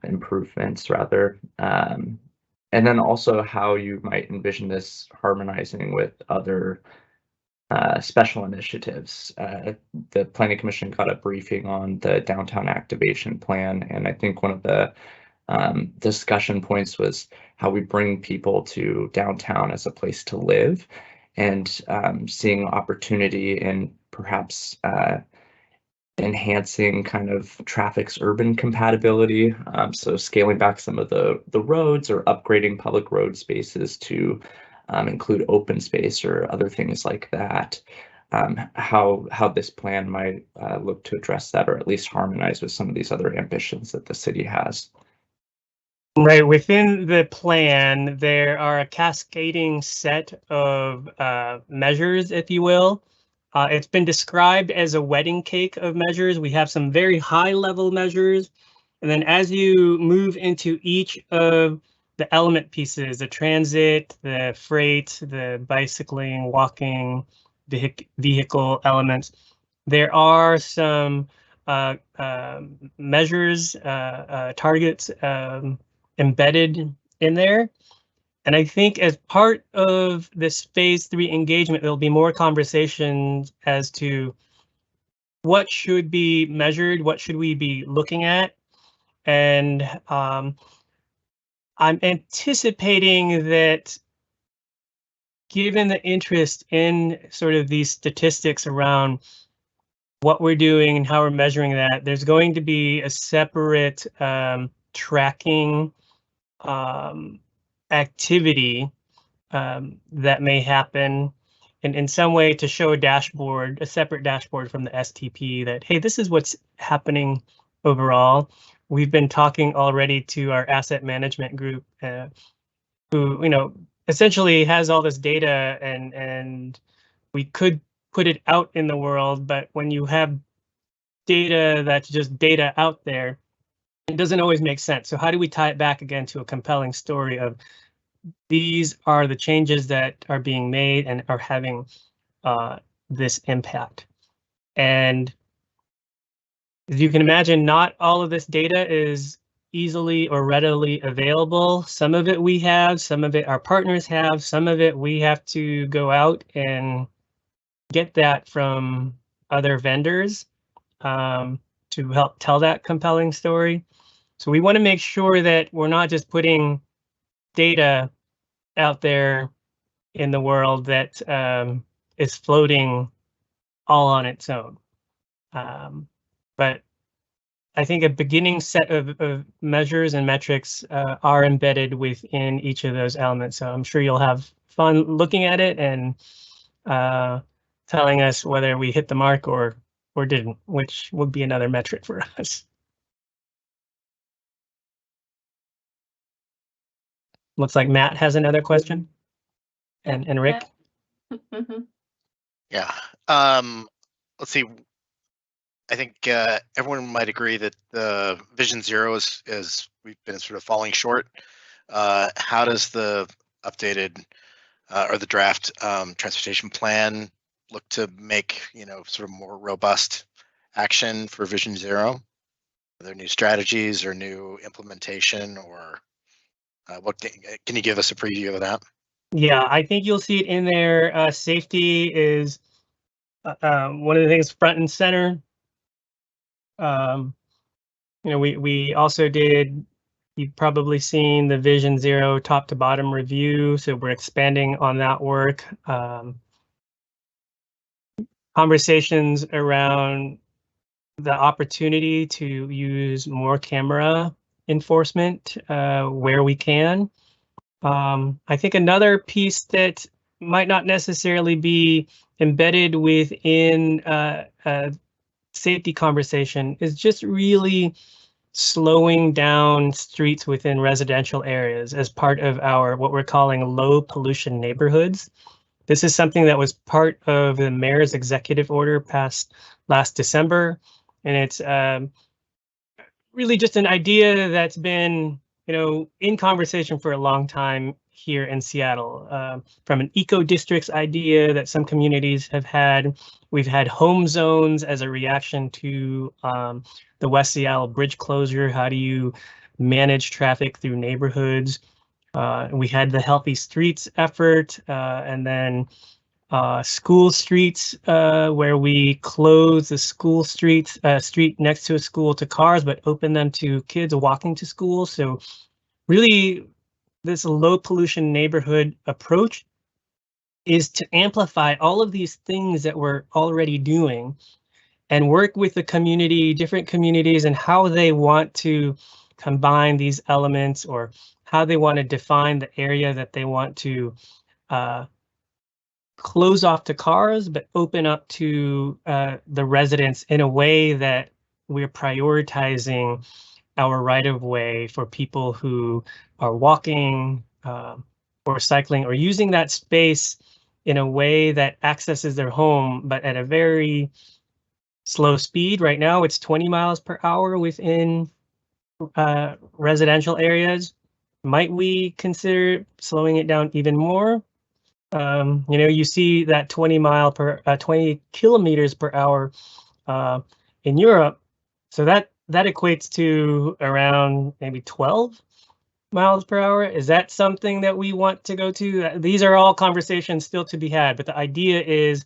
improvements rather. And then also how you might envision this harmonizing with other special initiatives. The Planning Commission got a briefing on the downtown activation plan, and I think one of the discussion points was how we bring people to downtown as a place to live, and seeing opportunity in perhaps enhancing kind of traffic's urban compatibility. So scaling back some of the roads, or upgrading public road spaces to include open space or other things like that. How this plan might look to address that, or at least harmonize with some of these other ambitions that the city has. Right, within the plan, there are a cascading set of measures, if you will. It's been described as a wedding cake of measures. We have some very high level measures, and then as you move into each of the element pieces, the transit, the freight, the bicycling, walking, vehicle elements, there are some measures, targets embedded in there. And I think as part of this phase 3 engagement, there'll be more conversations as to what should be measured, what should we be looking at. And I'm anticipating that, given the interest in sort of these statistics around what we're doing and how we're measuring that, there's going to be a separate tracking activity that may happen in some way, to show a dashboard, a separate dashboard from the STP, that, hey, this is what's happening overall. We've been talking already to our asset management group, who, essentially has all this data, and we could put it out in the world, but when you have data that's just data out there, it doesn't always make sense. So how do we tie it back again to a compelling story of, these are the changes that are being made and are having this impact? And as you can imagine, not all of this data is easily or readily available. Some of it we have, some of it our partners have, some of it we have to go out and get that from other vendors to help tell that compelling story. So we want to make sure that we're not just putting data out there in the world that is floating all on its own. But I think a beginning set of measures and metrics are embedded within each of those elements. So I'm sure you'll have fun looking at it and telling us whether we hit the mark or didn't, which would be another metric for us. Looks like Matt has another question. And Rick? Yeah. Let's see. I think everyone might agree that the Vision Zero is we've been sort of falling short. How does the updated or the draft transportation plan look to make, sort of more robust action for Vision Zero? Are there new strategies or new implementation, or can you give us a preview of that? Yeah, I think you'll see it in there. Safety is one of the things front and center. We also did, you've probably seen the Vision Zero top to bottom review, so we're expanding on that work. Conversations around the opportunity to use more camera enforcement where we can. I think another piece that might not necessarily be embedded within a safety conversation is just really slowing down streets within residential areas as part of our what we're calling low pollution neighborhoods. This is something that was part of the mayor's executive order passed last December, and it's really just an idea that's been, in conversation for a long time here in Seattle. From an eco districts idea that some communities have had, we've had home zones as a reaction to the West Seattle bridge closure. How do you manage traffic through neighborhoods? We had the Healthy Streets effort, and then school streets, where we close the school street next to a school to cars, but open them to kids walking to school. So really, this low pollution neighborhood approach is to amplify all of these things that we're already doing and work with the community, different communities, and how they want to combine these elements or how they want to define the area that they want to close off to cars, but open up to the residents in a way that we're prioritizing our right of way for people who are walking or cycling or using that space in a way that accesses their home, but at a very slow speed. Right now, it's 20 miles per hour within residential areas. Might we consider slowing it down even more? You see that 20 kilometers per hour in Europe. So that equates to around maybe 12 miles per hour. Is that something that we want to go to? These are all conversations still to be had, but the idea is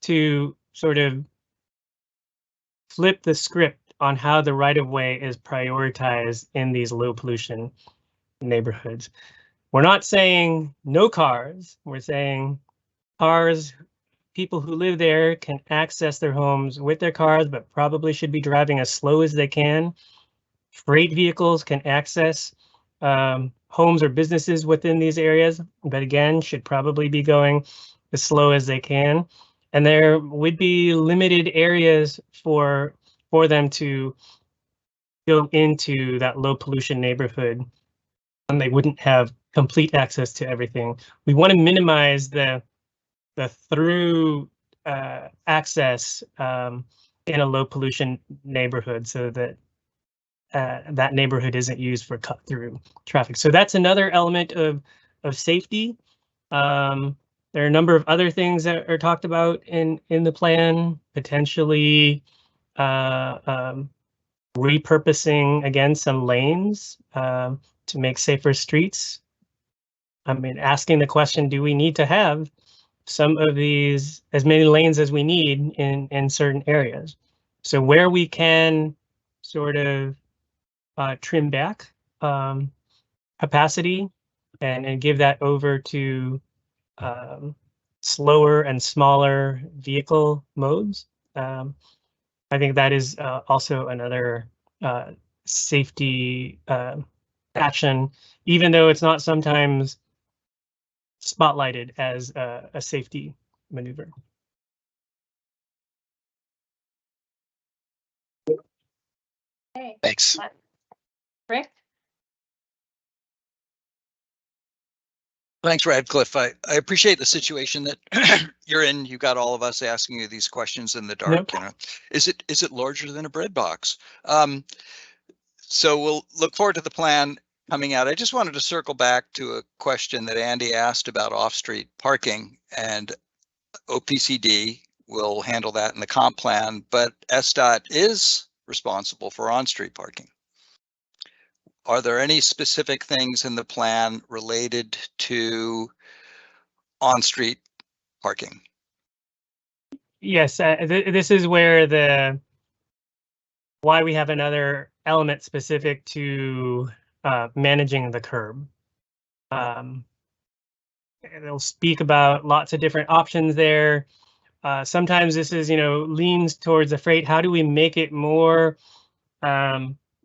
to sort of flip the script on how the right of way is prioritized in these low pollution neighborhoods. We're not saying no cars. We're saying cars, people who live there can access their homes with their cars, but probably should be driving as slow as they can. Freight vehicles can access homes or businesses within these areas, but again, should probably be going as slow as they can. And there would be limited areas for them to go into that low pollution neighborhood, and they wouldn't have complete access to everything. We want to minimize the through access in a low pollution neighborhood so that that neighborhood isn't used for cut through traffic. So that's another element of safety. There are a number of other things that are talked about in the plan, potentially repurposing again some lanes to make safer streets. I mean, asking the question, do we need to have some of these, as many lanes as we need in certain areas? So where we can sort of trim back capacity and give that over to slower and smaller vehicle modes. I think that is also another safety action, even though it's not sometimes spotlighted as a safety maneuver. Okay. Thanks. Rick? Thanks, Radcliffe. I appreciate the situation that you're in. You got all of us asking you these questions in the dark. Yep. Is it larger than a bread box? So we'll look forward to the plan coming out. I just wanted to circle back to a question that Andy asked about off-street parking, and OPCD will handle that in the comp plan, but SDOT is responsible for on-street parking. Are there any specific things in the plan related to on-street parking? Yes, this is where why we have another element specific to managing the curb. They'll speak about lots of different options there. Sometimes this is, leans towards the freight. How do we make it more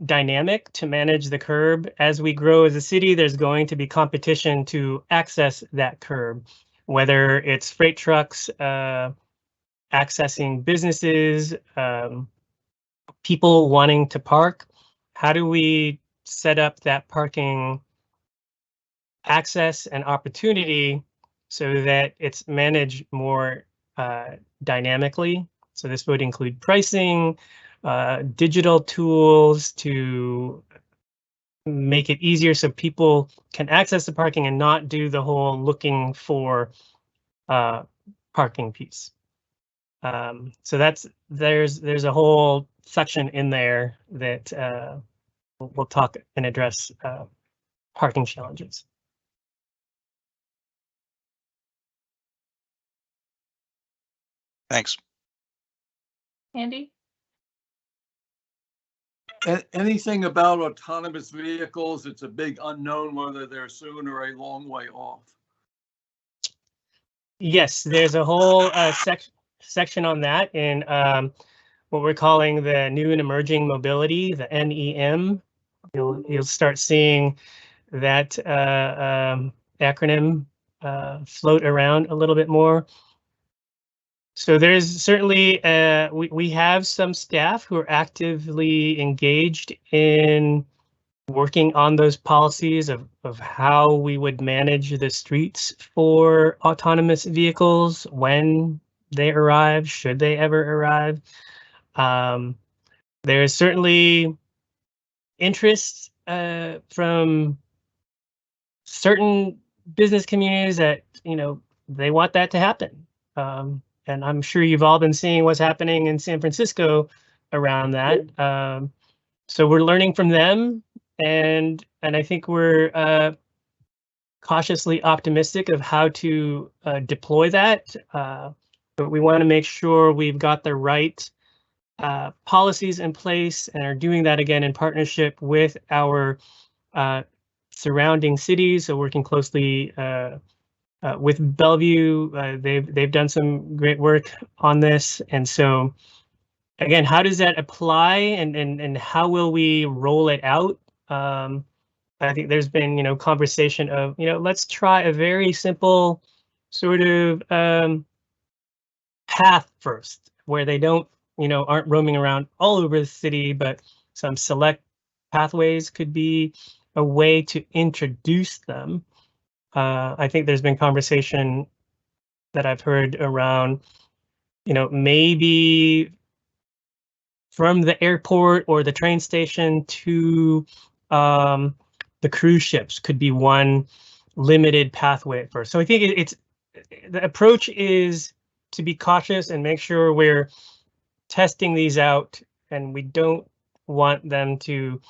dynamic to manage the curb. As we grow as a city, there's going to be competition to access that curb, whether it's freight trucks accessing businesses, people wanting to park. How do we set up that parking access and opportunity so that it's managed more dynamically? So this would include pricing, digital tools to make it easier so people can access the parking and not do the whole looking for parking piece. So there's a whole section in there that we'll talk and address parking challenges. Thanks. Andy? Anything about autonomous vehicles? It's a big unknown whether they're soon or a long way off. Yes, there's a whole section on that in what we're calling the new and emerging mobility, the NEM. You'll start seeing that acronym float around a little bit more. So there's certainly we have some staff who are actively engaged in working on those policies of how we would manage the streets for autonomous vehicles when they arrive, should they ever arrive. There is certainly interest from certain business communities that, they want that to happen. And I'm sure you've all been seeing what's happening in San Francisco around that. So we're learning from them, and I think we're cautiously optimistic of how to deploy that. But we want to make sure we've got the right policies in place and are doing that again in partnership with our surrounding cities. So working closely with Bellevue, they've done some great work on this, and so again, how does that apply, and how will we roll it out? I think there's been conversation of let's try a very simple sort of path first, where they don't aren't roaming around all over the city, but some select pathways could be a way to introduce them. I think there's been conversation that I've heard around, maybe from the airport or the train station to the cruise ships could be one limited pathway at first. So I think the approach is to be cautious and make sure we're testing these out, and we don't want them to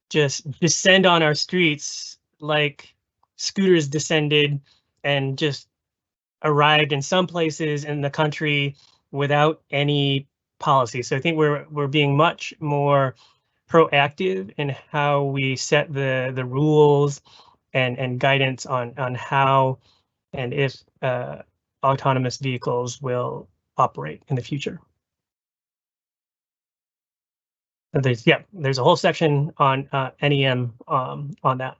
just descend on our streets like scooters descended and just arrived in some places in the country without any policy. So I think we're being much more proactive in how we set the rules and guidance on how and if autonomous vehicles will operate in the future. There's a whole section on NEM on that.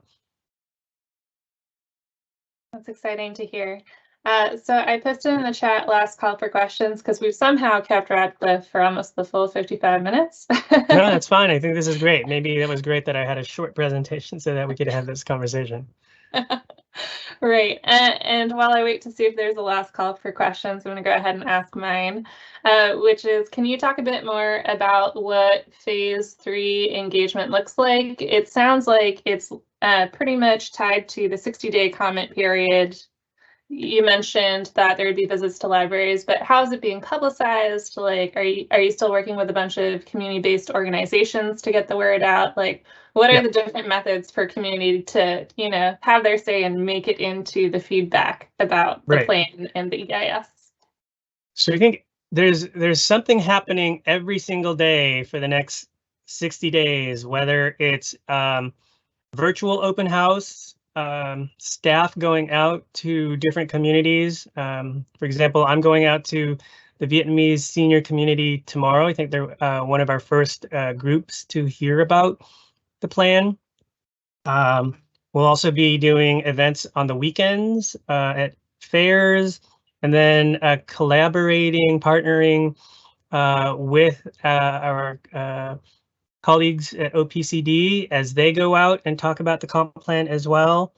That's exciting to hear. So I posted in the chat last call for questions because we've somehow kept Radcliffe for almost the full 55 minutes. No, that's fine. I think this is great. Maybe it was great that I had a short presentation so that we could have this conversation. Right. And while I wait to see if there's a last call for questions, I'm going to go ahead and ask mine, which is, can you talk a bit more about what phase 3 engagement looks like? It sounds like it's pretty much tied to the 60-day comment period. You mentioned that there would be visits to libraries, but how is it being publicized? Like, are you still working with a bunch of community-based organizations to get the word out? Like, what are the different methods for community to, have their say and make it into the feedback about the plan and the EIS? So I think there's something happening every single day for the next 60 days, whether it's virtual open house, staff going out to different communities. For example, I'm going out to the Vietnamese senior community tomorrow. I think they're one of our first groups to hear about the plan. We'll also be doing events on the weekends at fairs, and then partnering with our colleagues at OPCD as they go out and talk about the comp plan as well.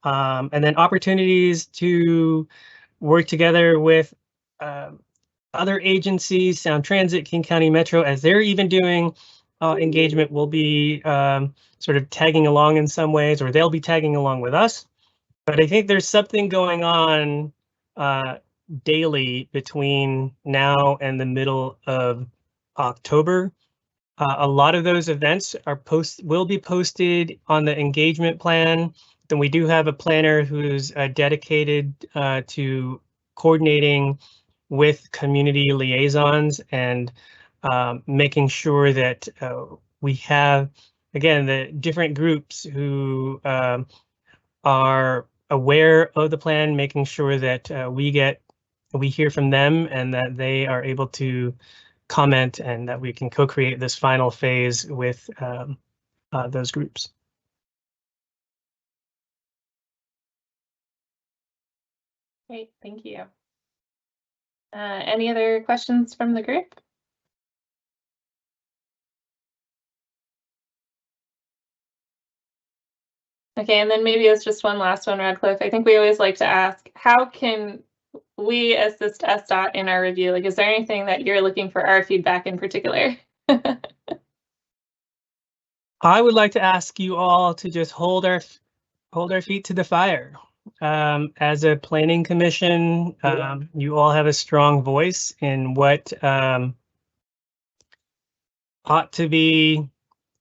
And then opportunities to work together with other agencies, Sound Transit, King County Metro, as they're even doing engagement. We'll be sort of tagging along in some ways, or they'll be tagging along with us. But I think there's something going on daily between now and the middle of October. A lot of those events will be posted on the engagement plan. Then we do have a planner who's dedicated to coordinating with community liaisons and making sure that we have, again, the different groups who are aware of the plan, making sure that we hear from them and that they are able to comment and that we can co-create this final phase with those groups. Great, thank you. Any other questions from the group? Okay, and then maybe it's just one last one, Radcliffe. I think we always like to ask, how can we assist SDOT in our review? Like, is there anything that you're looking for our feedback in particular? I would like to ask you all to just hold our feet to the fire. As a planning commission, you all have a strong voice in what ought to be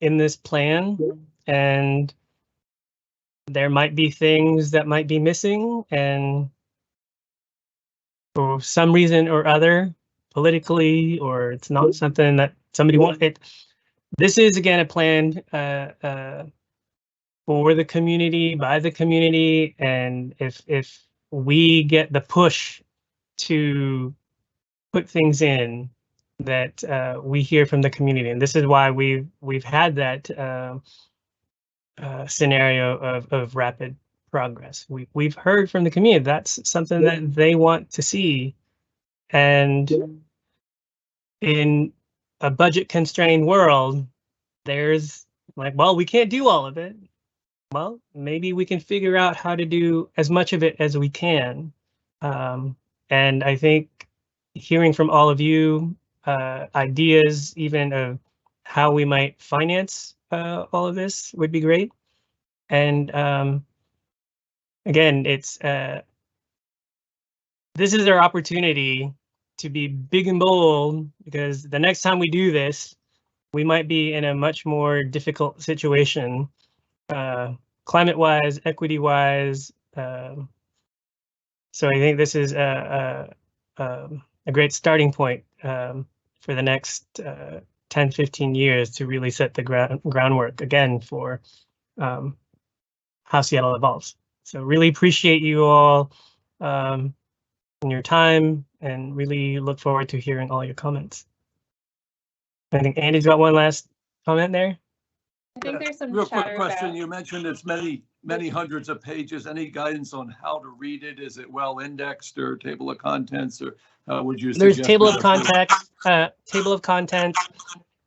in this plan, and there might be things that might be missing, and for some reason or other, politically, or it's not something that somebody wanted. This is again a plan for the community, by the community, and if we get the push to put things in that we hear from the community, and this is why we've had that scenario of rapid progress. We've heard from the community that's something that they want to see, and in a budget constrained world, there's like, well, we can't do all of it. Well, maybe we can figure out how to do as much of it as we can. And I think hearing from all of you, ideas even of how we might finance all of this would be great. And again, this is our opportunity to be big and bold, because the next time we do this, we might be in a much more difficult situation, climate-wise, equity-wise. So I think this is a great starting point for the next 10, 15 years to really set the groundwork again for how Seattle evolves. So really appreciate you all and your time, and really look forward to hearing all your comments. I think Andy's got one last comment there. I think there's some real quick chatter question. about... You mentioned it's many hundreds of pages. Any guidance on how to read it? Is it well indexed or table of contents, or would you There's suggest table of contents,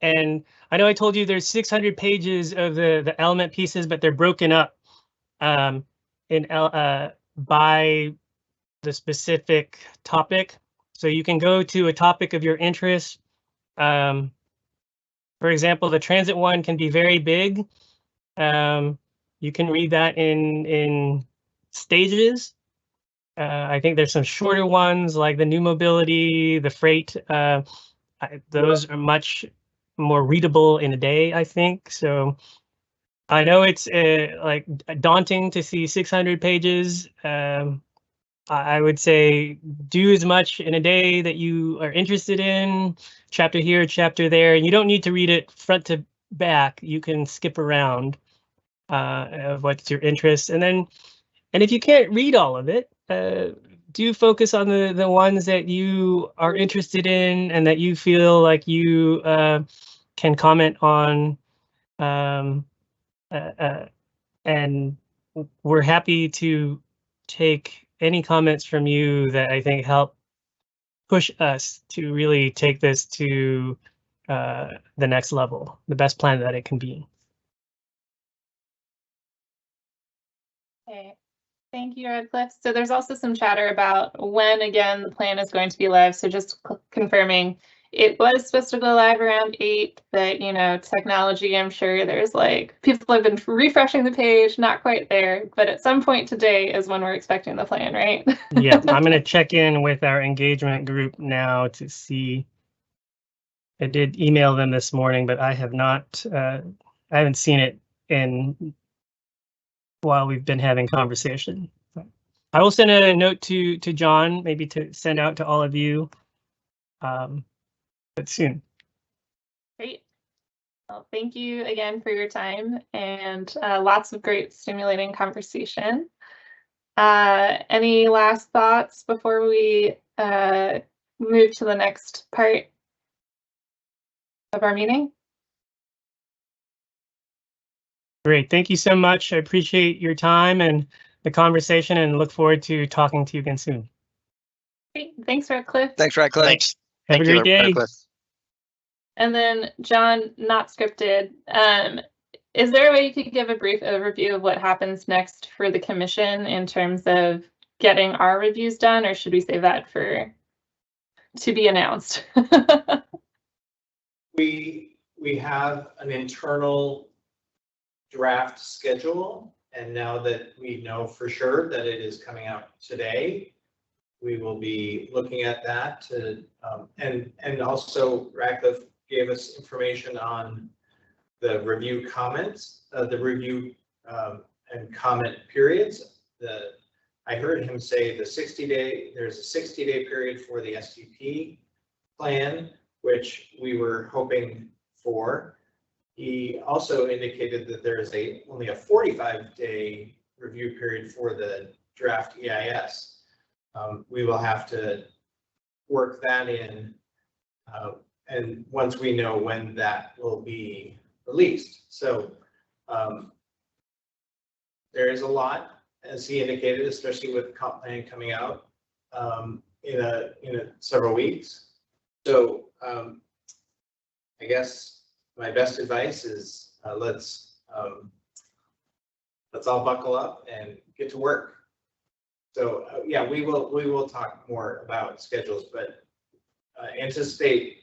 and I know I told you there's 600 pages of the element pieces, but they're broken up by the specific topic. So you can go to a topic of your interest. For example, the transit one can be very big. You can read that in stages. I think there's some shorter ones like the new mobility, the freight. Those are much more readable in a day, I think. So I know it's like daunting to see 600 pages. I would say do as much in a day that you are interested in, chapter here, chapter there. You don't need to read it front to back. You can skip around of what's your interest. And if you can't read all of it, do focus on the ones that you are interested in and that you feel like you can comment on. And we're happy to take any comments from you that I think help push us to really take this to the next level, the best plan that it can be. Okay, thank you, Redcliffe. So there's also some chatter about when again the plan is going to be live. So just confirming, it was supposed to go live around 8, but you know, technology, I'm sure there's like people have been refreshing the page, not quite there, but at some point today is when we're expecting the plan, right? Yeah, I'm gonna check in with our engagement group now to see. I did email them this morning, but I have not, I haven't seen it in while we've been having conversation. I will send a note to John, maybe to send out to all of you, but soon. Great. Well, thank you again for your time and lots of great stimulating conversation. Any last thoughts before we move to the next part of our meeting? Great. Thank you so much. I appreciate your time and the conversation and look forward to talking to you again soon. Great. Thanks, Redcliffe. Thanks, Radcliffe. Thanks. Have a great day. Redcliffe. And then John, not scripted. Is there a way you could give a brief overview of what happens next for the commission in terms of getting our reviews done, or should we save that for to be announced? We have an internal draft schedule, and now that we know for sure that it is coming out today, we will be looking at that to and also Radcliffe gave us information on the review comments, the review and comment periods. I heard him say there's a 60-day period for the STP plan, which we were hoping for. He also indicated that there is only a 45-day review period for the draft EIS. We will have to work that in, and once we know when that will be released. So there is a lot, as he indicated, especially with comp plan coming out in several weeks. So I guess my best advice is let's all buckle up and get to work. So yeah, we will talk more about schedules, but anticipate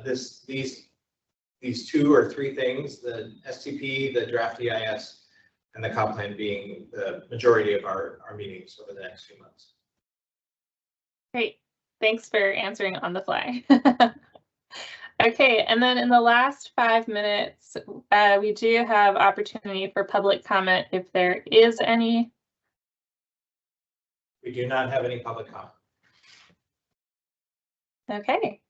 these 2 or 3 things: the STP, the draft EIS, and the comp plan being the majority of our meetings over the next few months. Great. Thanks for answering on the fly. Okay, and then in the last 5 minutes, we do have opportunity for public comment if there is any. We do not have any public comment. Okay.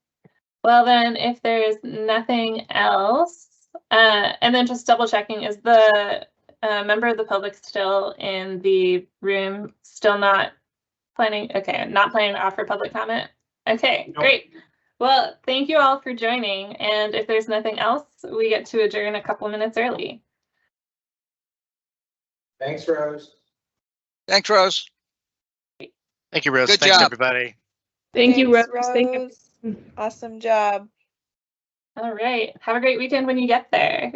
Well, then if there's nothing else, and then just double checking, is the member of the public still in the room, still not planning? Okay, not planning to offer public comment. Okay, nope. Great. Well, thank you all for joining. And if there's nothing else, we get to adjourn a couple of minutes early. Thanks, Rose. Thanks, Rose. Thank you, Rose. Good Thanks, job. everybody. Thank you, Rose. Awesome job. All right. Have a great weekend when you get there.